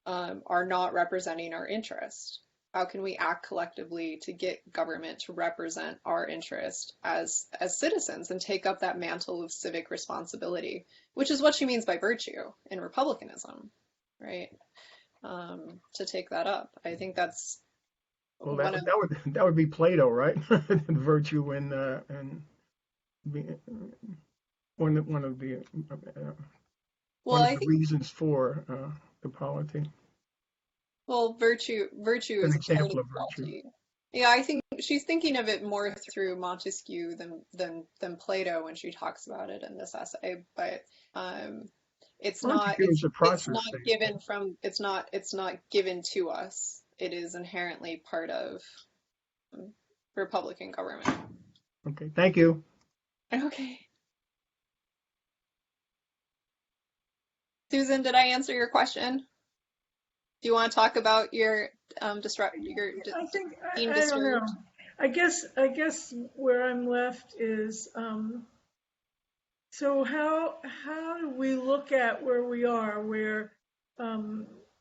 are not representing our interest? How can we act collectively to get government to represent our interest as citizens and take up that mantle of civic responsibility, which is what she means by virtue in republicanism, right? To take that up, I think that's Well, one of that would be Plato, right? Virtue and one of the well, I the think reasons for the polity. well, virtue An is a part of example the of virtue. polity. Yeah, I think she's thinking of it more through Montesquieu than Plato when she talks about it in this essay. But it's not Montesquieu is a it's process not thing. given from it's not given to us. It is inherently part of Republican government. Okay, thank you. Okay. Susan, did I answer your question? Do you want to talk about your I think being I don't know. disturbed? I guess where I'm left is so how do we look at where we are, where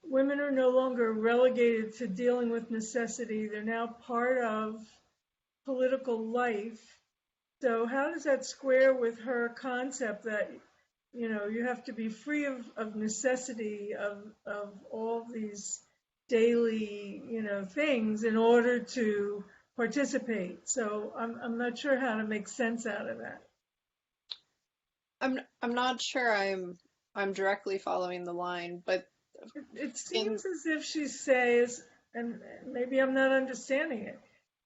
women are no longer relegated to dealing with necessity? They're now part of political life. So how does that square with her concept that you have to be free of necessity of all these daily things in order to participate? So I'm not sure how to make sense out of that. I'm not sure I'm directly following the line, but It in seems as if she says, and maybe I'm not understanding it,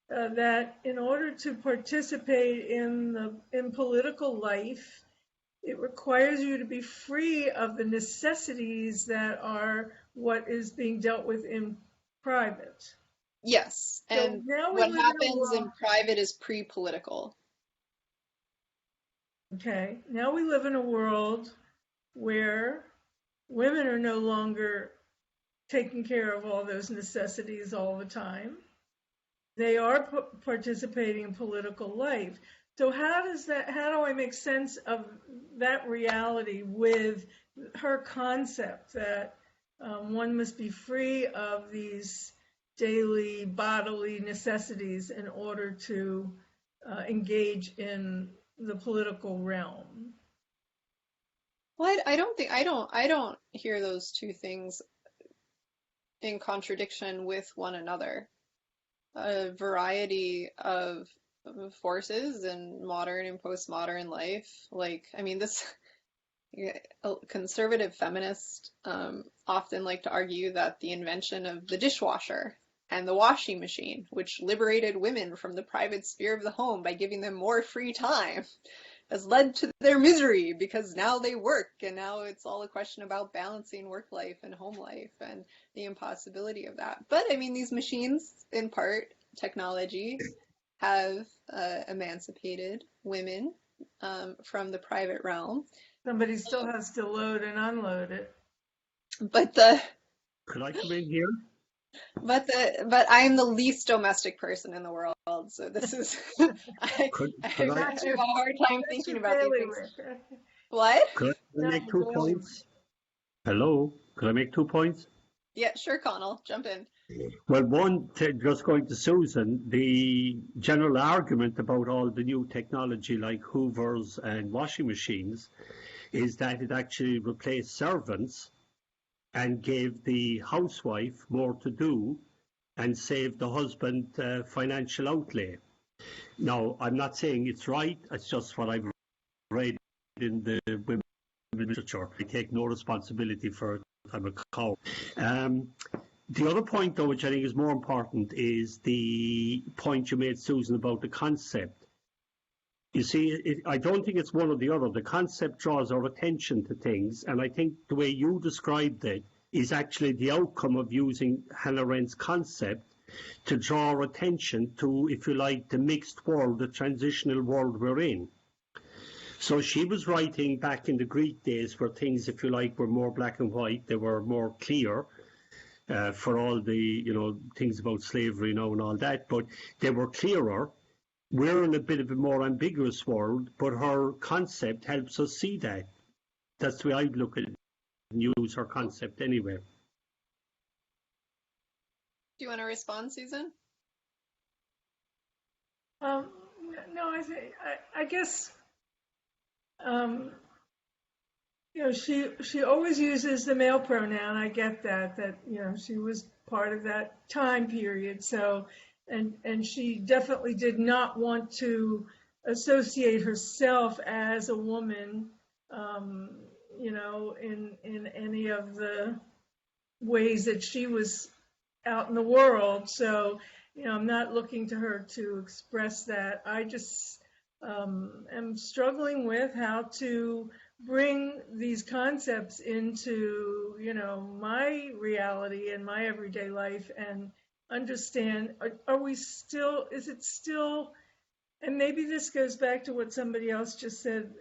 that in order to participate in political life, it requires you to be free of the necessities that are what is being dealt with in private. Yes, So and now we what live in a happens world. in private is pre-political. Okay, now we live in a world where women are no longer taking care of all those necessities all the time. They are participating in political life. So how do I make sense of that reality with her concept that one must be free of these daily bodily necessities in order to engage in the political realm? Well, I don't hear those two things in contradiction with one another. A variety of forces in modern and postmodern life. Like, I mean, this conservative feminists often like to argue that the invention of the dishwasher and the washing machine, which liberated women from the private sphere of the home by giving them more free time, has led to their misery because now they work and now it's all a question about balancing work life and home life and the impossibility of that. But I mean, these machines, in part, technology, have emancipated women from the private realm. Somebody still has to load and unload it. But the Could I come in here? but I'm the least domestic person in the world, so this is I Could have I a hard time thinking about these things. Bailiwick. What? could I Not make the 2 bailiwick. points? Hello, could I make 2 points? Yeah, sure, Connell, jump in. Well, one, just going to Susan, the general argument about all the new technology like Hoovers and washing machines is that it actually replaced servants and gave the housewife more to do and saved the husband financial outlay. Now, I'm not saying it's right, it's just what I've read in the women's literature. I take no responsibility for it. I'm a cow. The other point, though, which I think is more important, is the point you made, Susan, about the concept. You see, I don't think it's one or the other. The concept draws our attention to things, and I think the way you described it is actually the outcome of using Hannah Arendt's concept to draw our attention to, if you like, the mixed world, the transitional world we're in. So she was writing back in the Greek days where things, if you like, were more black and white, they were more clear. For all the things about slavery now and all that, but they were clearer. We're in a bit of a more ambiguous world, but her concept helps us see that. That's the way I'd look at it and use her concept anyway. Do you want to respond, Susan? No, I guess she always uses the male pronoun. I get that she was part of that time period. So, and she definitely did not want to associate herself as a woman, in any of the ways that she was out in the world. So, I'm not looking to her to express that. I just am struggling with how to bring these concepts into, my reality and my everyday life and understand, is it still, and maybe this goes back to what somebody else just said,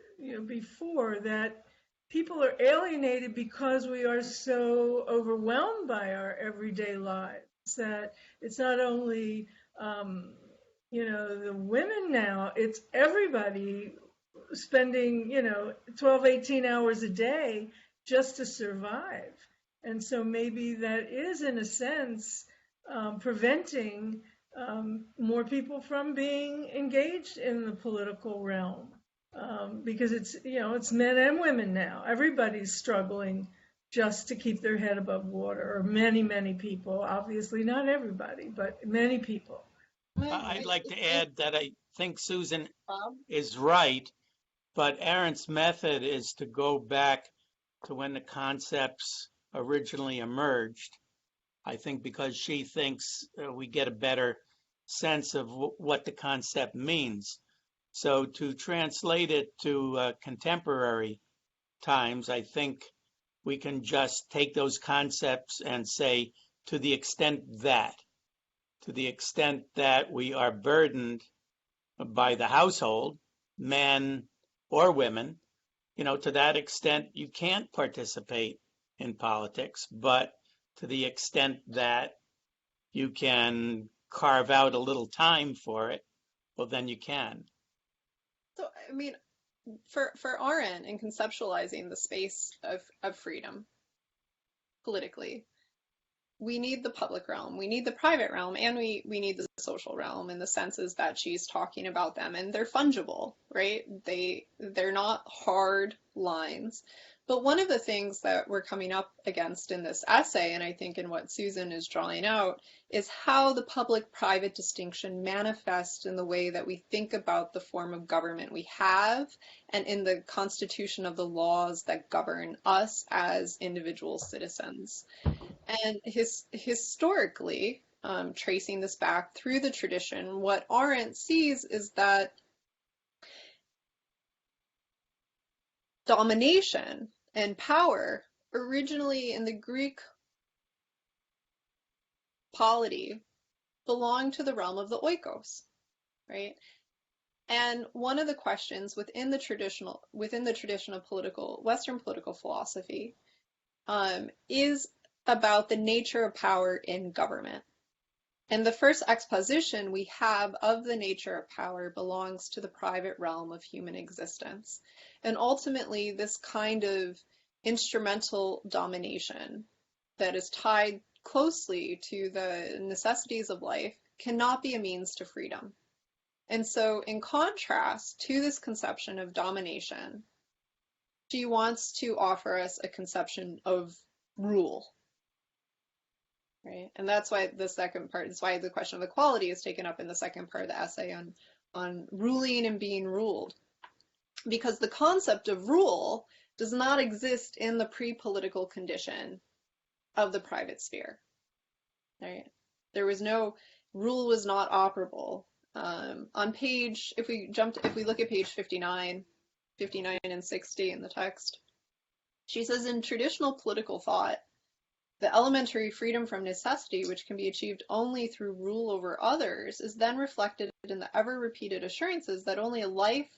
before, that people are alienated because we are so overwhelmed by our everyday lives, that it's not only, the women now, it's everybody spending, 12, 18 hours a day just to survive. And so maybe that is, in a sense, preventing more people from being engaged in the political realm. Because it's men and women now. Everybody's struggling just to keep their head above water, or many, many people. Obviously not everybody, but many people. I'd like to add that I think Susan is right, but Arendt's method is to go back to when the concepts originally emerged. I think because she thinks we get a better sense of what the concept means. So to translate it to contemporary times, I think we can just take those concepts and say, to the extent that we are burdened by the household, men or women, to that extent, you can't participate in politics, but to the extent that you can carve out a little time for it, well, then you can. So, I mean, for Arendt in conceptualizing the space of freedom politically, we need the public realm, we need the private realm, and we need the social realm in the senses that she's talking about them, and they're fungible, right? They're not hard lines. But one of the things that we're coming up against in this essay, and I think in what Susan is drawing out, is how the public-private distinction manifests in the way that we think about the form of government we have and in the constitution of the laws that govern us as individual citizens. And historically, tracing this back through the tradition, what Arendt sees is that domination and power originally in the Greek polity belonged to the realm of the oikos, right? And one of the questions within the tradition of Western political philosophy is about the nature of power in government. And the first exposition we have of the nature of power belongs to the private realm of human existence. And ultimately, this kind of instrumental domination that is tied closely to the necessities of life cannot be a means to freedom. And so, in contrast to this conception of domination, she wants to offer us a conception of rule. Right? And that's why the second part is why the question of equality is taken up in the second part of the essay on ruling and being ruled. Because the concept of rule does not exist in the pre-political condition of the private sphere. Right? There was no rule was not operable. On page, if we look at page 59 and 60 in the text, she says in traditional political thought, the elementary freedom from necessity, which can be achieved only through rule over others, is then reflected in the ever-repeated assurances that only a life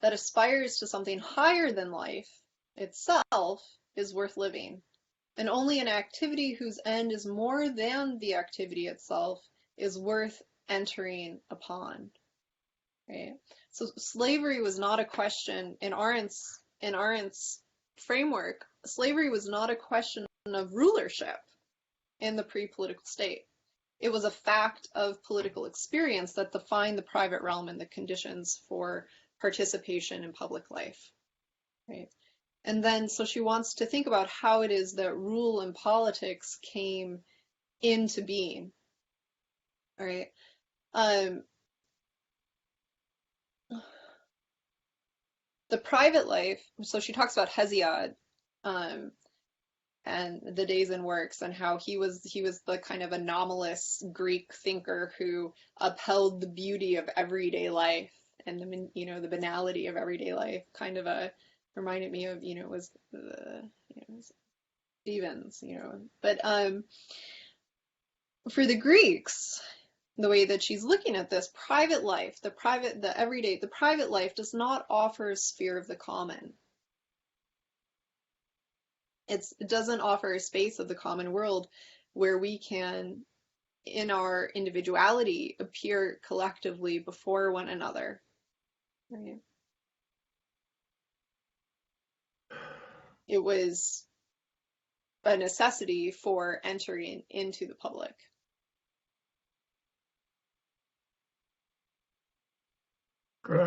that aspires to something higher than life itself is worth living, and only an activity whose end is more than the activity itself is worth entering upon. Right? So slavery was not a question in Arendt's framework. Slavery was not a question of rulership in the pre-political state. It was a fact of political experience that defined the private realm and the conditions for participation in public life. Right? And then, so she wants to think about how it is that rule in politics came into being. All right. The private life, so she talks about Hesiod, and the Days and Works, and how he was the kind of anomalous Greek thinker who upheld the beauty of everyday life and the banality of everyday life. Kind of reminded me of was Stevens, but for the Greeks, the way that she's looking at this private life, the private life does not offer a sphere of the common. It doesn't offer a space of the common world where we can, in our individuality, appear collectively before one another. Right? It was a necessity for entering into the public. Could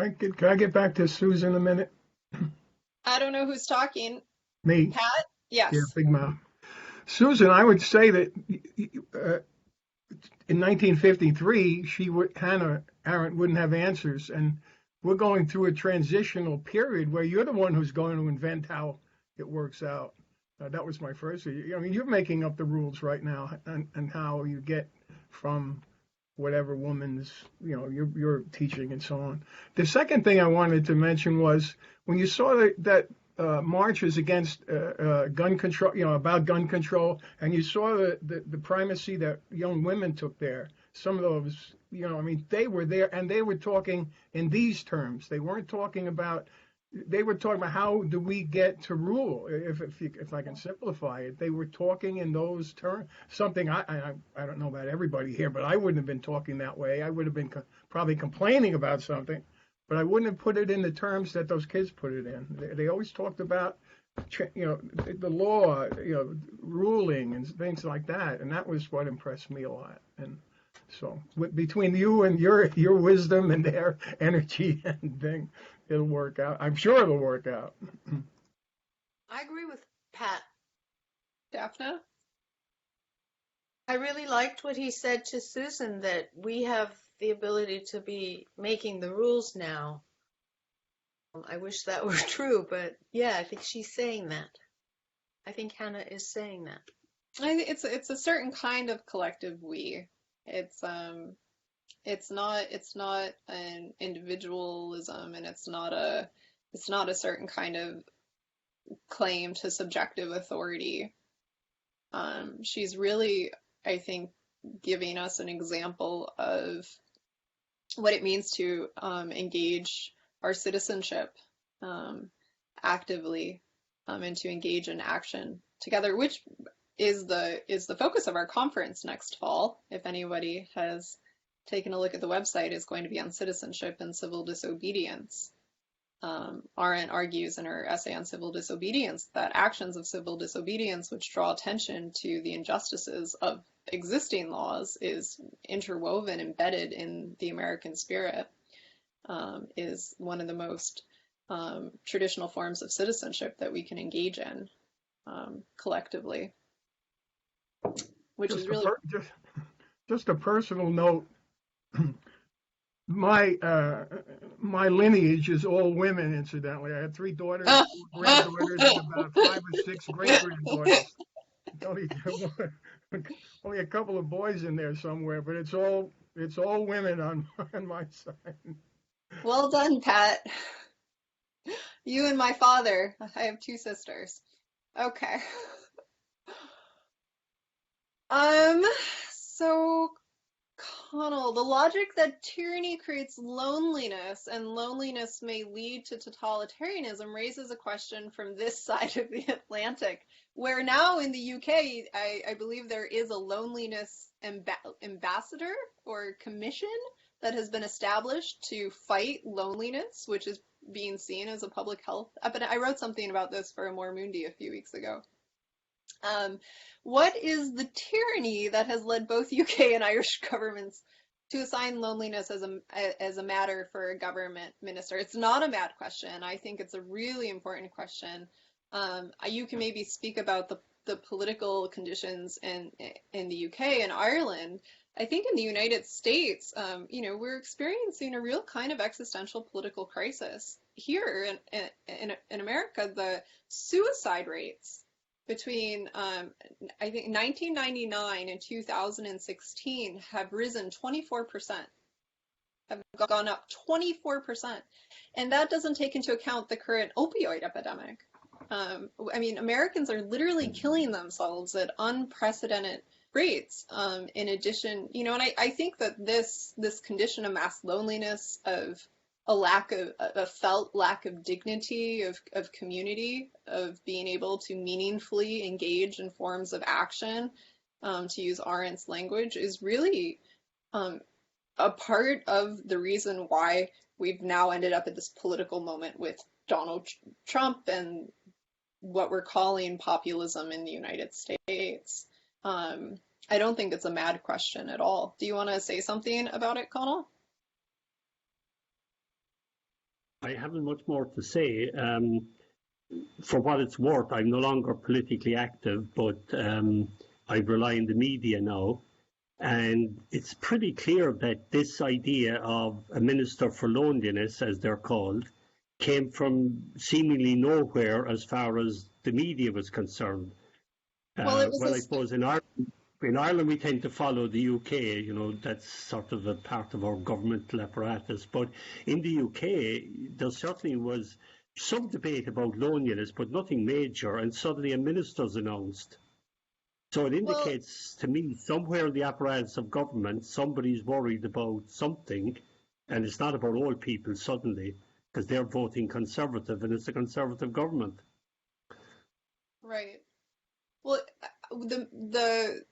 I get back to Susan a minute? I don't know who's talking. Me. Pat? Yes. Yeah, big mouth. Susan, I would say that in 1953, Hannah Arendt wouldn't have answers, and we're going through a transitional period where you're the one who's going to invent how it works out. That was my first. I mean, you're making up the rules right now, and how you get from whatever woman's, you're teaching and so on. The second thing I wanted to mention was when you saw that marches against gun control, about gun control, and you saw the primacy that young women took there. Some of those, they were there, and they were talking in these terms. They weren't talking about. They were talking about how do we get to rule. If I can simplify it, they were talking in those terms. Something I don't know about everybody here, but I wouldn't have been talking that way. I would have been probably complaining about something, but I wouldn't have put it in the terms that those kids put it in. They always talked about, the law, ruling and things like that, and that was what impressed me a lot. And so between you and your wisdom and their energy and thing, it'll work out. I'm sure it'll work out. I agree with Pat. Daphne? I really liked what he said to Susan, that we have the ability to be making the rules now. I wish that were true, but yeah, I think she's saying that. I think Hannah is saying that. I think it's a certain kind of collective we. It's not an individualism, and it's not a certain kind of claim to subjective authority. She's really, I think, giving us an example of what it means to engage our citizenship actively, and to engage in action together, which is the focus of our conference next fall. If anybody has taken a look at the website, is going to be on citizenship and civil disobedience. Arendt argues in her essay on civil disobedience that actions of civil disobedience which draw attention to the injustices of existing laws is interwoven, embedded in the American spirit, is one of the most traditional forms of citizenship that we can engage in collectively, which is really... Just a personal note. My lineage is all women, incidentally. I had 3 daughters, 4 granddaughters, and about 5 or 6 great-granddaughters. Only a couple of boys in there somewhere, but it's all women on my side. Well done, Pat. You and my father. I have 2 sisters. Okay. So Connell, the logic that tyranny creates loneliness and loneliness may lead to totalitarianism raises a question from this side of the Atlantic, where now in the UK, I believe there is a loneliness ambassador or commission that has been established to fight loneliness, which is being seen as a public health epidemic. I wrote something about this for Amor Mundi a few weeks ago. What is the tyranny that has led both UK and Irish governments to assign loneliness as a matter for a government minister? It's not a mad question. I think it's a really important question. You can maybe speak about the political conditions in the UK and Ireland. I think in the United States, we're experiencing a real kind of existential political crisis. Here in America, the suicide rates between I think 1999 and 2016 have risen 24%, have gone up 24%, and that doesn't take into account the current opioid epidemic. Americans are literally killing themselves at unprecedented rates. In addition, and I think that this condition of mass loneliness, of a felt lack of dignity, of community, of being able to meaningfully engage in forms of action, to use Arendt's language, is really a part of the reason why we've now ended up at this political moment with Donald Trump and what we're calling populism in the United States. I don't think it's a mad question at all. Do you want to say something about it, Connell? I haven't much more to say. For what it's worth, I'm no longer politically active, but I rely on the media now. And it's pretty clear that this idea of a minister for loneliness, as they're called, came from seemingly nowhere as far as the media was concerned. I suppose in Ireland we tend to follow the UK, that's sort of a part of our governmental apparatus. But in the UK, there certainly was some debate about loneliness, but nothing major, and suddenly a minister's announced. So it Well, indicates to me somewhere in the apparatus of government, somebody's worried about something, and it's not about old people suddenly, because they're voting Conservative, and it's a Conservative government. right. Well, the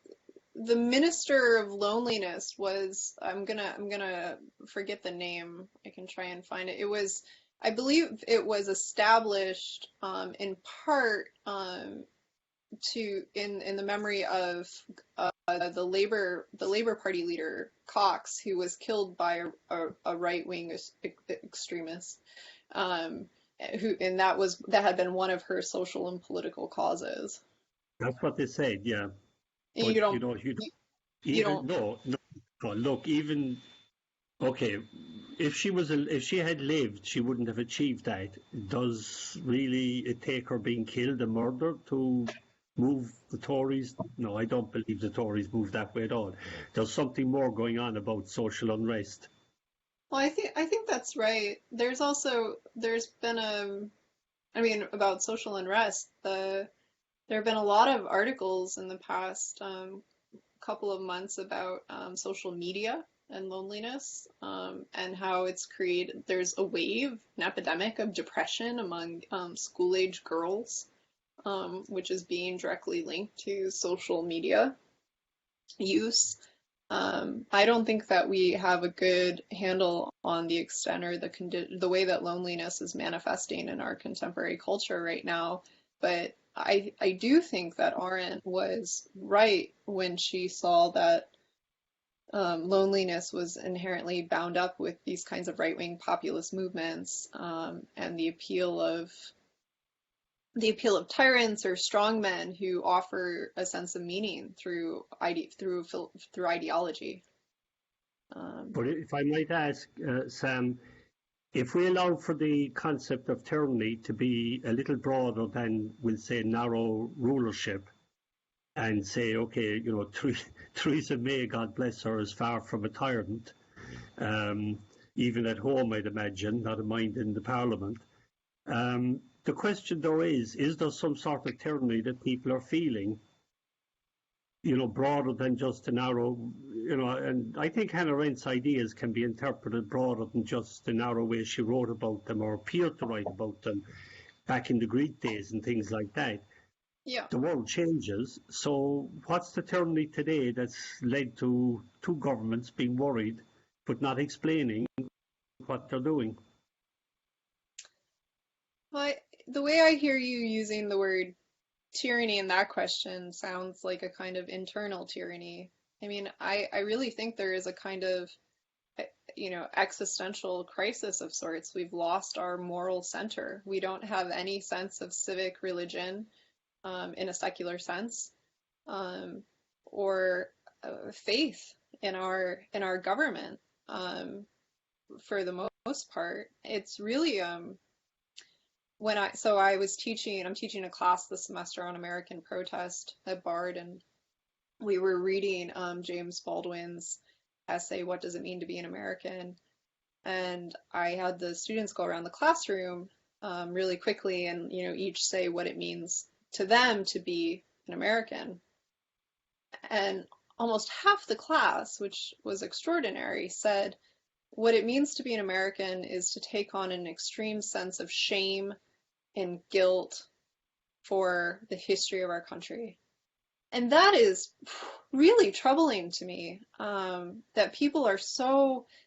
minister of loneliness was, I'm gonna forget the name. I can try and find it. It was, I believe it was established in part in the memory of the Labor Party leader Cox, who was killed by a right-wing extremist, and that had been one of her social and political causes. That's what they said, yeah. And But you don't you know, you, you even don't no, look, even okay, if she had lived, she wouldn't have achieved that. Does really it take her being killed and murdered to move the Tories? No, I don't believe the Tories move that way at all. There's something more going on about social unrest. Well, I think that's right. There's been I mean, about social unrest. There have been a lot of articles in the past couple of months about social media and loneliness, and how there's a wave, an epidemic of depression among school-age girls, which is being directly linked to social media use. I don't think that we have a good handle on the extent or the way that loneliness is manifesting in our contemporary culture right now, but I do think that Arendt was right when she saw that loneliness was inherently bound up with these kinds of right-wing populist movements, and the appeal of tyrants or strongmen who offer a sense of meaning through ideology. But if I might ask, Sam, if we allow for the concept of tyranny to be a little broader than, we'll say, narrow rulership, and say, okay, you know, Theresa May, God bless her, is far from a tyrant, even at home, I'd imagine, not a mind in the Parliament. The question, though, is there some sort of tyranny that people are feeling, you know, broader than just a narrow, you know, and I think Hannah Arendt's ideas can be interpreted broader than just the narrow way she wrote about them or appeared to write about them back in the Greek days and things like that. Yeah. The world changes, so what's the tyranny today that's led to two governments being worried but not explaining what they're doing? Well, the way I hear you using the word tyranny in that question sounds like a kind of internal tyranny. I mean, I really think there is a kind of, existential crisis of sorts. We've lost our moral center. We don't have any sense of civic religion in a secular sense, or faith in our government. For the most part, it's really I'm teaching a class this semester on American protest at Bard, and we were reading James Baldwin's essay, What Does It Mean to Be an American? And I had the students go around the classroom really quickly and, each say what it means to them to be an American. And almost half the class, which was extraordinary, said what it means to be an American is to take on an extreme sense of shame and guilt for the history of our country. And that is really troubling to me, that people are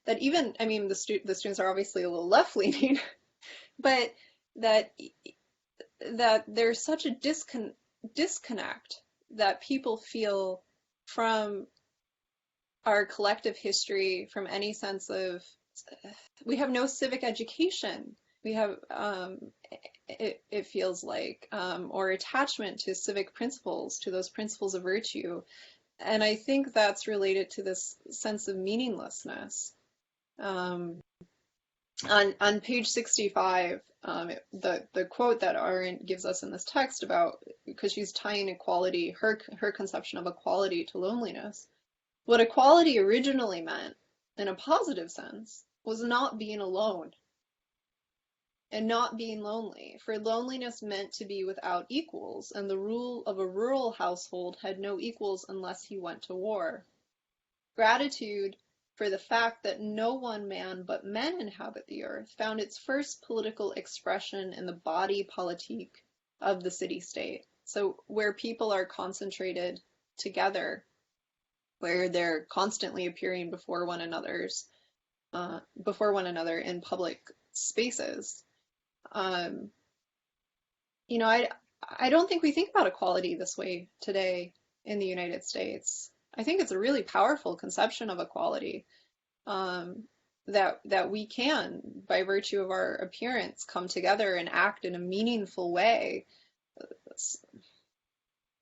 that even, I mean, the students are obviously a little left-leaning, but that there's such a disconnect that people feel from our collective history, from any sense of, we have no civic education. We have, it feels like, or attachment to civic principles, to those principles of virtue. And I think that's related to this sense of meaninglessness. On page 65, the quote that Arendt gives us in this text about, because she's tying equality, her conception of equality to loneliness. What equality originally meant, in a positive sense, was not being alone. and not being lonely, for loneliness meant to be without equals, and the rule of a rural household had no equals unless he went to war. Gratitude for the fact that no one man but men inhabit the earth found its first political expression in the body politique of the city-state. So where people are concentrated together, where they're constantly appearing before one another in public spaces. You know, I don't think we think about equality this way today in the United States. I think it's a really powerful conception of equality, that we can, by virtue of our appearance, come together and act in a meaningful way.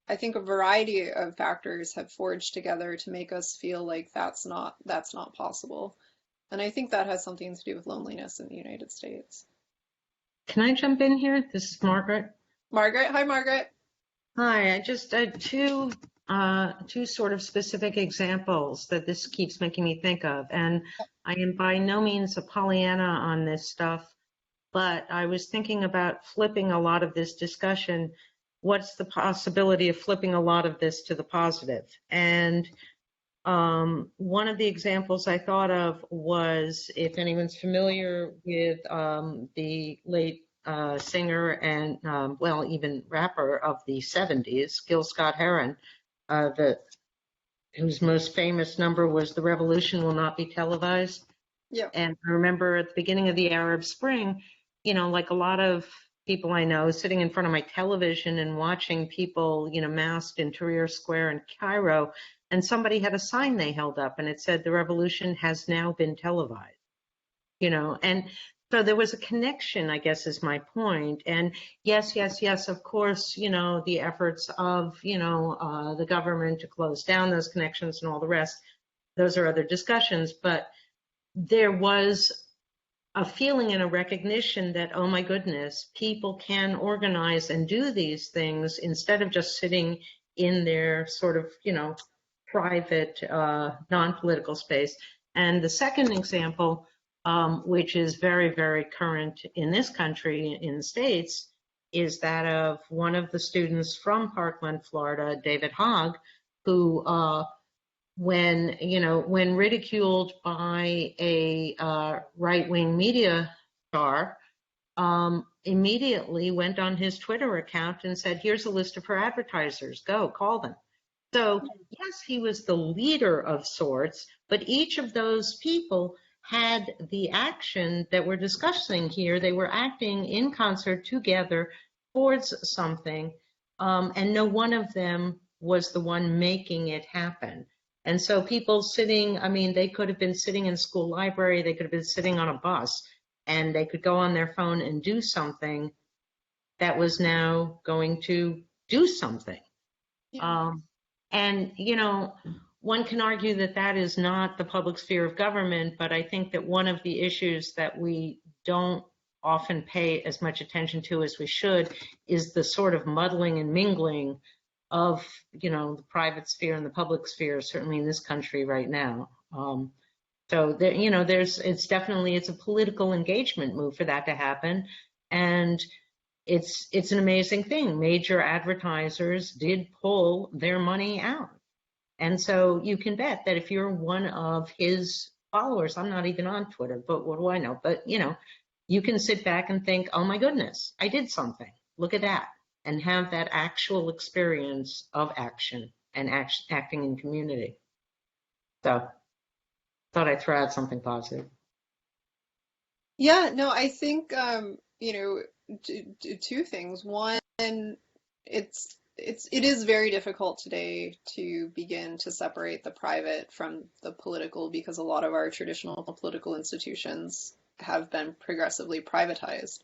I think a variety of factors have forged together to make us feel like that's not possible. And I think that has something to do with loneliness in the United States. Can I jump in here? This is Margaret. Margaret, hi Margaret. Hi, I just had two sort of specific examples that this keeps making me think of. And I am by no means a Pollyanna on this stuff, but I was thinking about flipping a lot of this discussion. What's the possibility of flipping a lot of this to the positive? And one of the examples I thought of was, if anyone's familiar with the late singer and, well, even rapper of the 70s, Gil Scott-Heron, whose most famous number was "The Revolution Will Not Be Televised." Yeah. And I remember at the beginning of the Arab Spring, you know, like a lot of people I know, sitting in front of my television and watching people, you know, massed in Tahrir Square in Cairo, and somebody had a sign they held up and it said, "The revolution has now been televised," you know, and so there was a connection, I guess, is my point. And yes, of course, you know, the efforts of, you know, the government to close down those connections and all the rest, those are other discussions. But there was a feeling and a recognition that, oh my goodness, people can organize and do these things instead of just sitting in their sort of, you know, private, non-political space. And the second example, which is very, very current in this country, in the States, is that of one of the students from Parkland, Florida, David Hogg, who, when ridiculed by a right-wing media star, immediately went on his Twitter account and said, "Here's a list of her advertisers, go call them." So yes, he was the leader of sorts, but each of those people had the action that we're discussing here. They were acting in concert together towards something, and no one of them was the one making it happen. And so people sitting, I mean, they could have been sitting in school library, they could have been sitting on a bus, and they could go on their phone and do something that was now going to do something. Yeah. And, you know, one can argue that that is not the public sphere of government, but I think that one of the issues that we don't often pay as much attention to as we should is the sort of muddling and mingling of, you know, the private sphere and the public sphere, certainly in this country right now. So there, you know, it's a political engagement move for that to happen, and it's an amazing thing. Major advertisers did pull their money out, and so you can bet that if you're one of his followers, I'm not even on Twitter, but what do I know? But you know, you can sit back and think, oh my goodness, I did something. Look at that. And have that actual experience of action and acting in community. So, thought I'd throw out something positive. Yeah, no, I think, you know, two things. One, it is very difficult today to begin to separate the private from the political, because a lot of our traditional political institutions have been progressively privatized.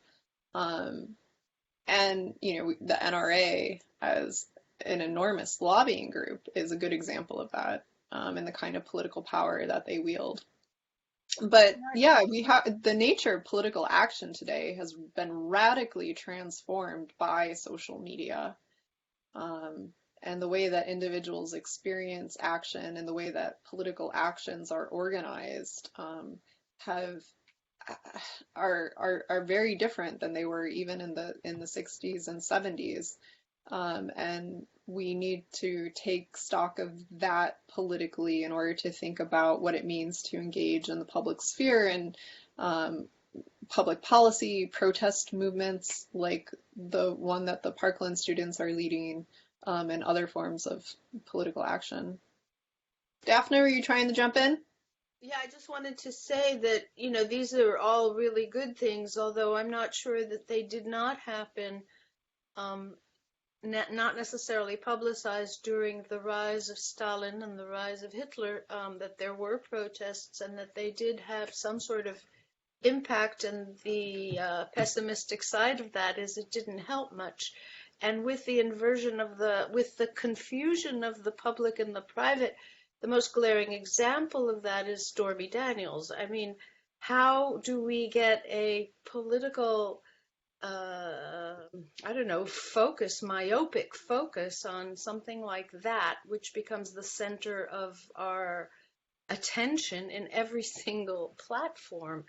And, you know, the NRA as an enormous lobbying group is a good example of that, and the kind of political power that they wield. But yeah, the nature of political action today has been radically transformed by social media, and the way that individuals experience action and the way that political actions are organized are very different than they were even in the 60s and 70s. And we need to take stock of that politically in order to think about what it means to engage in the public sphere and public policy, protest movements like the one that the Parkland students are leading, and other forms of political action. Daphne, were you trying to jump in? Yeah, I just wanted to say that, these are all really good things, although I'm not sure that they did not happen, not necessarily publicized during the rise of Stalin and the rise of Hitler, that there were protests and that they did have some sort of impact. And the pessimistic side of that is it didn't help much. And with the with the confusion of the public and the private, the most glaring example of that is Stormy Daniels. I mean, how do we get a political, myopic focus on something like that, which becomes the center of our attention in every single platform?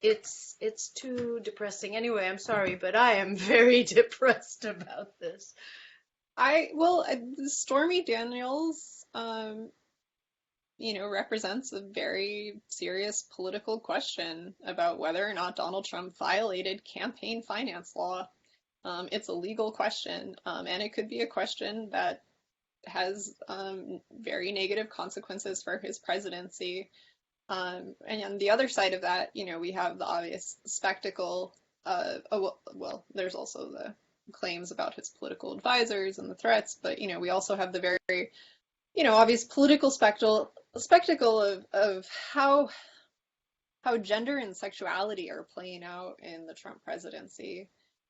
It's too depressing. Anyway, I'm sorry, but I am very depressed about this. Stormy Daniels, represents a very serious political question about whether or not Donald Trump violated campaign finance law. It's a legal question, and it could be a question that has very negative consequences for his presidency. And on the other side of that, we have the obvious spectacle. There's also the claims about his political advisors and the threats, but we also have the very, obvious political spectacle of how gender and sexuality are playing out in the Trump presidency,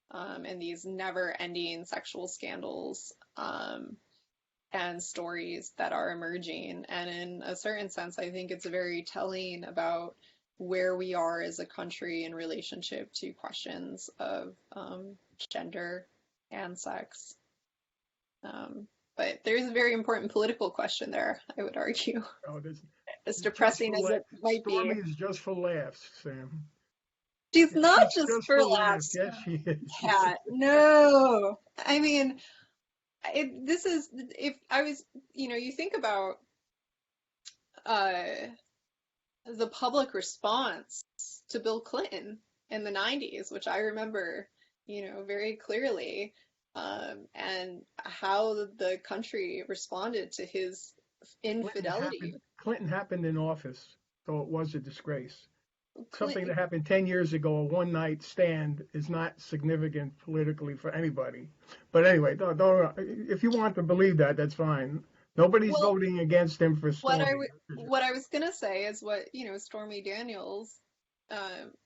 and these never-ending sexual scandals and stories that are emerging. And in a certain sense, I think it's very telling about where we are as a country in relationship to questions of gender and sex. But there's a very important political question there, I would argue. Oh, as depressing as it might be. Stormy is just for laughs, Sam. She's not just for laughs. Yes, she is. Cat. No. I mean, if I was, you think about the public response to Bill Clinton in the 90s, which I remember, very clearly, and how the country responded to his infidelity. Clinton happened in office, so it was a disgrace. Something that happened 10 years ago, a one-night stand, is not significant politically for anybody. But anyway, don't, if you want to believe that, that's fine. Nobody's voting against him for Stormy. What I was going to say is what, Stormy Daniels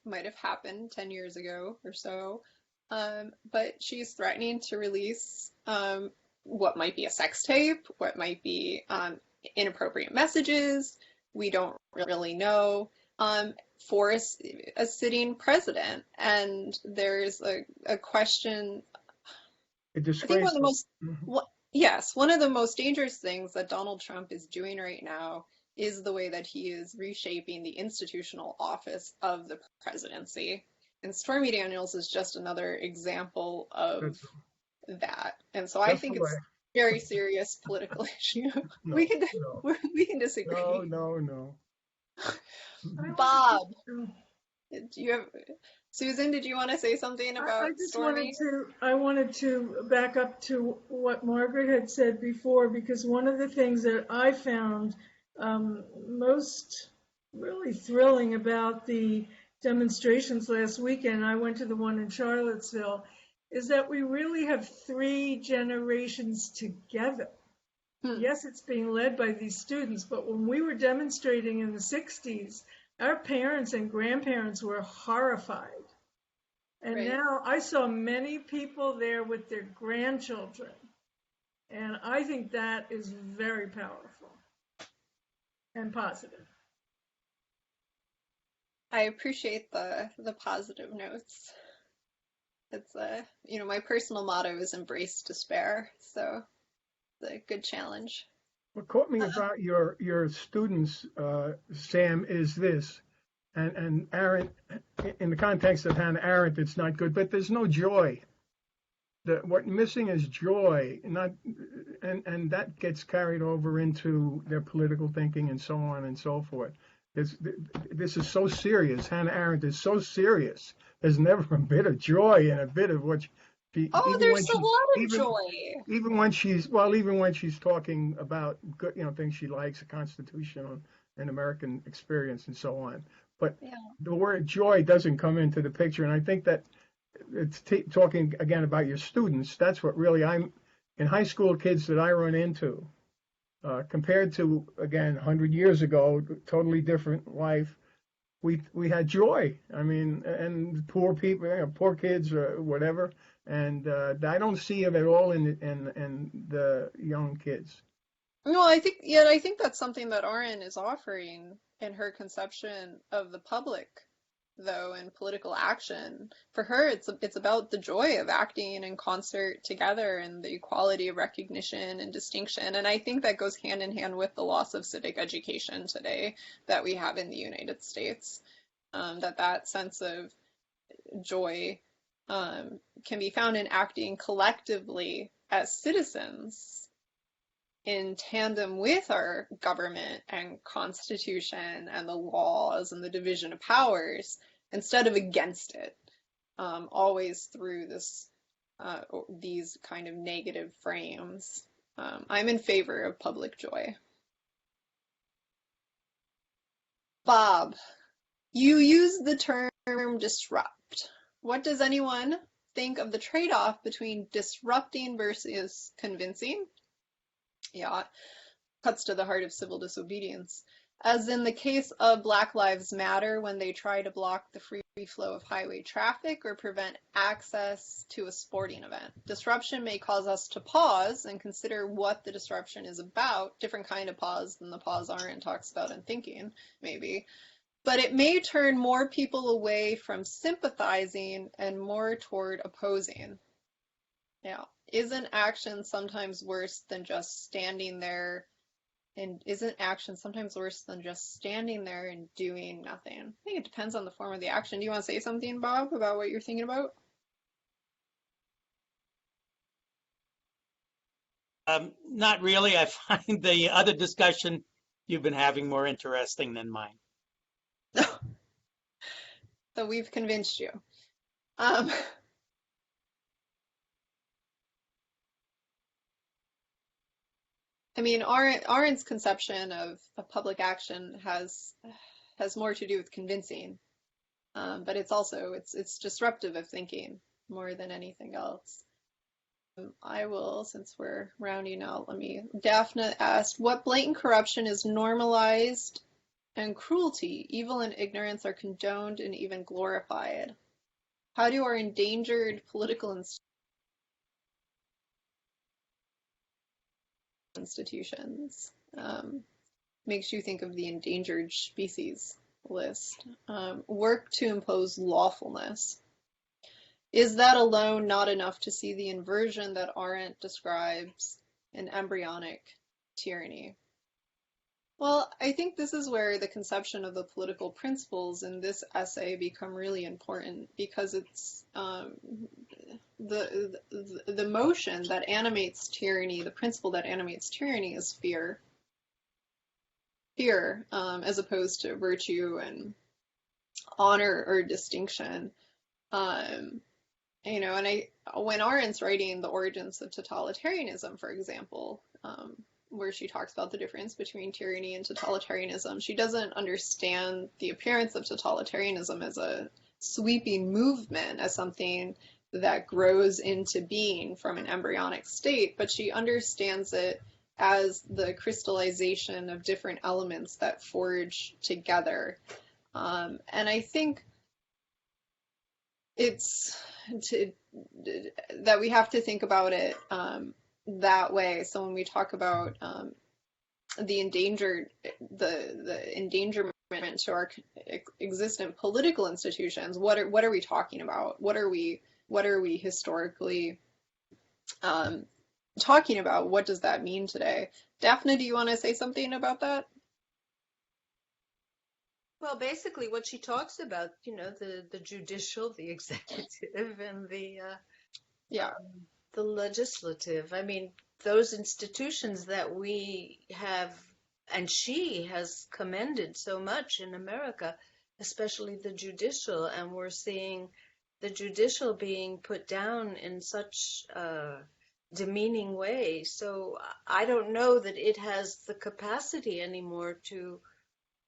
might have happened 10 years ago or so, but she's threatening to release what might be a sex tape, what might be inappropriate messages, we don't really know, for a sitting president. And there's a question, I think one of the most dangerous things that Donald Trump is doing right now is the way that he is reshaping the institutional office of the presidency. And Stormy Daniels is just another example of that. And so I think it's a very serious political issue. We can disagree. No. Bob, Susan, did you want to say something about Stormy? I wanted to back up to what Margaret had said before, because one of the things that I found most really thrilling about the demonstrations last weekend, I went to the one in Charlottesville, is that we really have three generations together. Yes, it's being led by these students, but when we were demonstrating in the 60s, our parents and grandparents were horrified. And now I saw many people there with their grandchildren. And I think that is very powerful and positive. I appreciate the positive notes. It's my personal motto is embrace despair. So it's a good challenge. What caught me about your students, Sam, is this. And Arendt, in the context of Hannah Arendt, it's not good, but there's no joy. What missing is joy, and that gets carried over into their political thinking and so on and so forth. This is so serious. Hannah Arendt is so serious. There's never a bit of joy and a bit of what she. Oh, there's a lot of joy. Even when she's talking about good, things she likes, the Constitution and American experience and so on. But Yeah. the word joy doesn't come into the picture, and I think that it's talking again about your students. That's what really in high school kids that I run into, compared to again 100 years ago, totally different life. We had joy. I mean, and poor people, poor kids or whatever, and I don't see it at all in the young kids. No, I think that's something that Arendt is offering in her conception of the public, though, in political action. For her, it's about the joy of acting in concert together and the equality of recognition and distinction. And I think that goes hand in hand with the loss of civic education today that we have in the United States. That sense of joy can be found in acting collectively as citizens in tandem with our government and constitution and the laws and the division of powers, instead of against it, always through these kind of negative frames. I'm in favor of public joy. Bob, you use the term disrupt. What does anyone think of the trade-off between disrupting versus convincing? Yeah, cuts to the heart of civil disobedience. As in the case of Black Lives Matter, when they try to block the free flow of highway traffic or prevent access to a sporting event. Disruption may cause us to pause and consider what the disruption is about, different kind of pause than the pause Arendt talks about in thinking, maybe. But it may turn more people away from sympathizing and more toward opposing. Yeah. Isn't action sometimes worse than just standing there? And isn't action sometimes worse than just standing there and doing nothing? I think it depends on the form of the action. Do you want to say something, Bob, about what you're thinking about? Not really. I find the other discussion you've been having more interesting than mine. So we've convinced you. I mean, Arendt's conception of public action has more to do with convincing, but it's disruptive of thinking more than anything else. I will, since we're rounding out, Daphne asked, what blatant corruption is normalized and cruelty, evil and ignorance are condoned and even glorified? How do our endangered political institutions, makes you think of the endangered species list, work to impose lawfulness? Is that alone not enough to see the inversion that Arendt describes in embryonic tyranny? Well, I think this is where the conception of the political principles in this essay become really important, because it's the motion that animates tyranny, the principle that animates tyranny is fear. Fear, as opposed to virtue and honor or distinction. And when Arendt's writing The Origins of Totalitarianism, for example, where she talks about the difference between tyranny and totalitarianism, she doesn't understand the appearance of totalitarianism as a sweeping movement, as something that grows into being from an embryonic state, but she understands it as the crystallization of different elements that forge together. And I think that we have to think about it that way. So when we talk about the endangerment to our existent political institutions, what are we talking about? What are we historically talking about? What does that mean today? Daphne, do you want to say something about that? Well, basically, what she talks about, the judicial, the executive, and Yeah. the legislative. I mean, those institutions that we have, and she has commended so much in America, especially the judicial, and we're seeing the judicial being put down in such a demeaning way. So I don't know that it has the capacity anymore to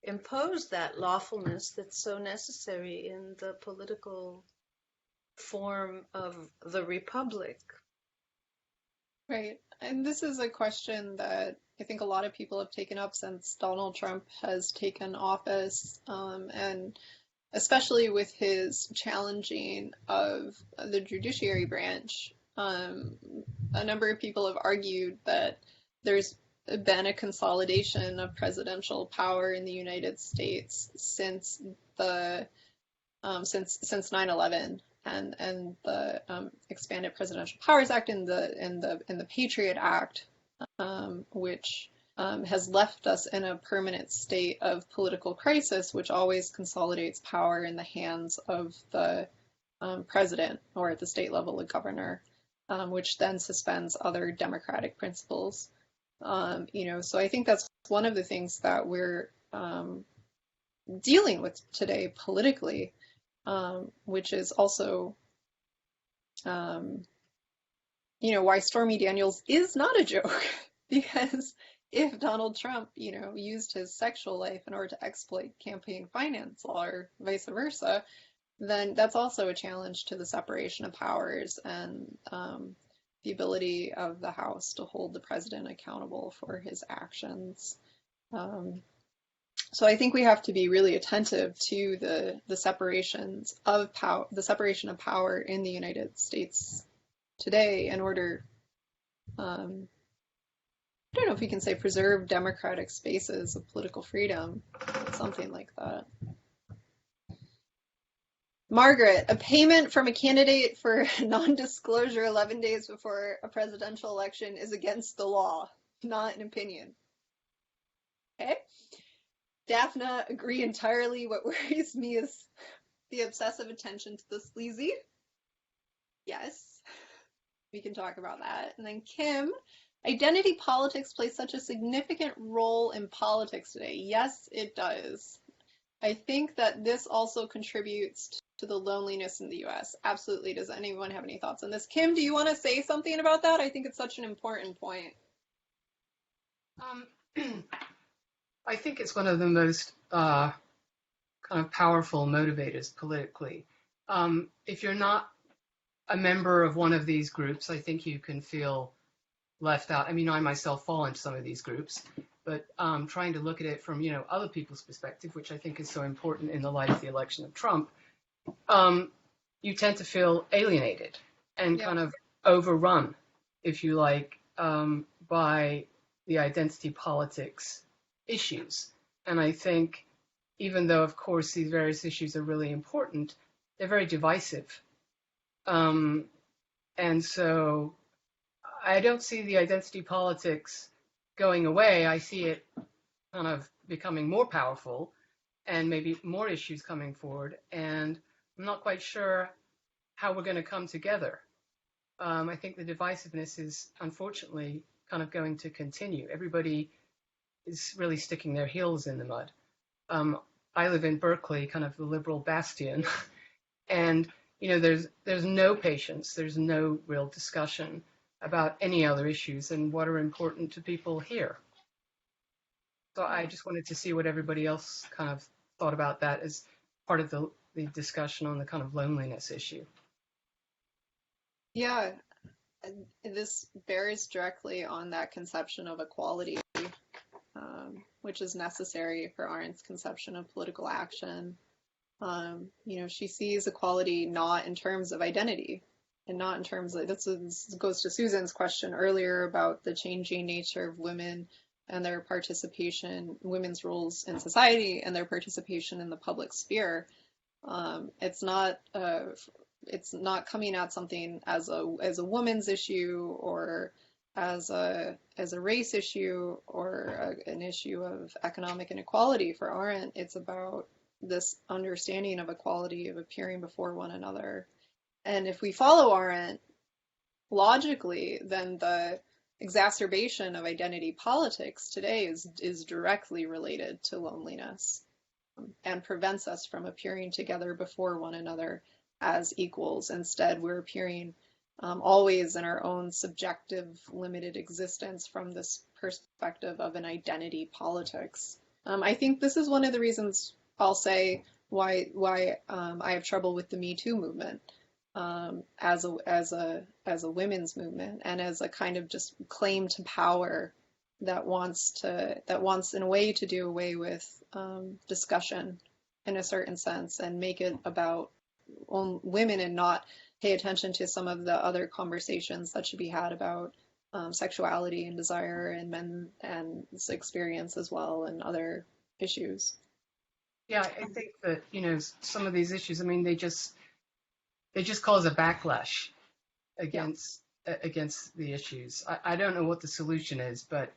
impose that lawfulness that's so necessary in the political form of the republic. Right. And this is a question that I think a lot of people have taken up since Donald Trump has taken office, and especially with his challenging of the judiciary branch. A number of people have argued that there's been a consolidation of presidential power in the United States since the since 9/11 and the Expanded Presidential Powers Act and the Patriot Act, which has left us in a permanent state of political crisis, which always consolidates power in the hands of the president, or at the state level, the governor, which then suspends other democratic principles. So I think that's one of the things that we're dealing with today politically, which is also, why Stormy Daniels is not a joke. Because if Donald Trump, used his sexual life in order to exploit campaign finance law or vice versa, then that's also a challenge to the separation of powers and the ability of the House to hold the president accountable for his actions. So I think we have to be really attentive to the separations of power, the separation of power in the United States today, in order, I don't know if you can say preserve democratic spaces of political freedom, something like that. Margaret, a payment from a candidate for non-disclosure 11 days before a presidential election is against the law, not an opinion. Okay. Daphne, agree entirely. What worries me is the obsessive attention to the sleazy. Yes, we can talk about that. And then Kim, identity politics plays such a significant role in politics today. Yes, it does. I think that this also contributes to the loneliness in the US. Absolutely. Does anyone have any thoughts on this? Kim, do you want to say something about that? I think it's such an important point. I think it's one of the most kind of powerful motivators politically. If you're not a member of one of these groups, I think you can feel left out. I mean, I myself fall into some of these groups, but trying to look at it from, other people's perspective, which I think is so important in the light of the election of Trump, you tend to feel alienated and kind of overrun, if you like, by the identity politics issues. And I think even though, of course, these various issues are really important, they're very divisive. And so I don't see the identity politics going away. I see it kind of becoming more powerful and maybe more issues coming forward. And I'm not quite sure how we're going to come together. I think the divisiveness is unfortunately kind of going to continue. Everybody is really sticking their heels in the mud. I live in Berkeley, kind of the liberal bastion, and there's no patience, there's no real discussion about any other issues and what are important to people here. So I just wanted to see what everybody else kind of thought about that as part of the discussion on the kind of loneliness issue. Yeah, this bears directly on that conception of equality, which is necessary for Arendt's conception of political action. She sees equality not in terms of identity and not in terms of, this goes to Susan's question earlier about the changing nature of women and their participation, women's roles in society and their participation in the public sphere. It's not coming at something as a woman's issue or as a race issue or an issue of economic inequality for Arendt. It's about this understanding of equality, of appearing before one another. And if we follow Arendt logically, then the exacerbation of identity politics today is directly related to loneliness, and prevents us from appearing together before one another as equals. Instead, we're appearing always in our own subjective, limited existence from this perspective of an identity politics. I think this is one of the reasons I'll say why I have trouble with the Me Too movement as a women's movement, and as a kind of just claim to power that wants in a way to do away with discussion in a certain sense, and make it about women and not pay attention to some of the other conversations that should be had about sexuality and desire and men and this experience as well, and other issues. Yeah, I think that, you know, some of these issues, I mean, they just cause a backlash against the issues. I don't know what the solution is, but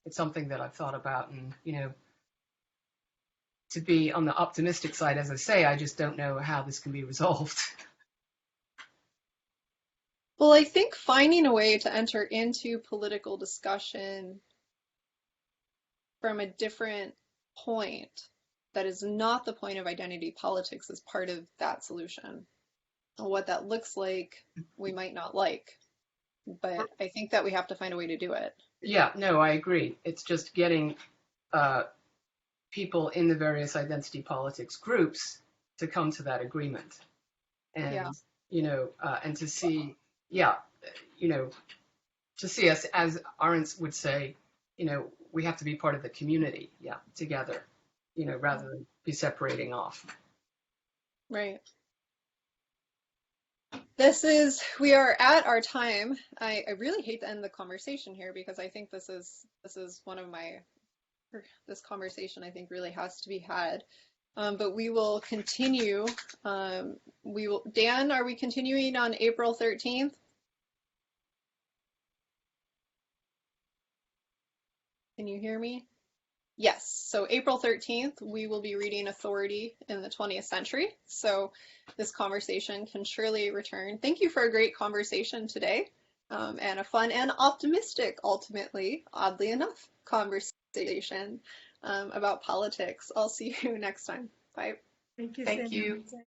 it's something that I've thought about, and, you know, to be on the optimistic side, as I say, I just don't know how this can be resolved. Well, I think finding a way to enter into political discussion from a different point that is not the point of identity politics is part of that solution. And what that looks like, we might not like, but I think that we have to find a way to do it. Yeah, no, I agree. It's just getting people in the various identity politics groups to come to that agreement, and you know, and to see, you know, to see us, as Arendt would say, you know, we have to be part of the community, together, you know, rather than be separating off. Right. We are at our time. I really hate to end the conversation here, because I think this is one of this conversation I think really has to be had. But we will continue. Dan, are we continuing on April 13th? Can you hear me? Yes, so April 13th, we will be reading Authority in the 20th Century. So this conversation can surely return. Thank you for a great conversation today, and a fun and optimistic, ultimately, oddly enough, conversation about politics. I'll see you next time. Bye. Thank you. Thank you. Sandy.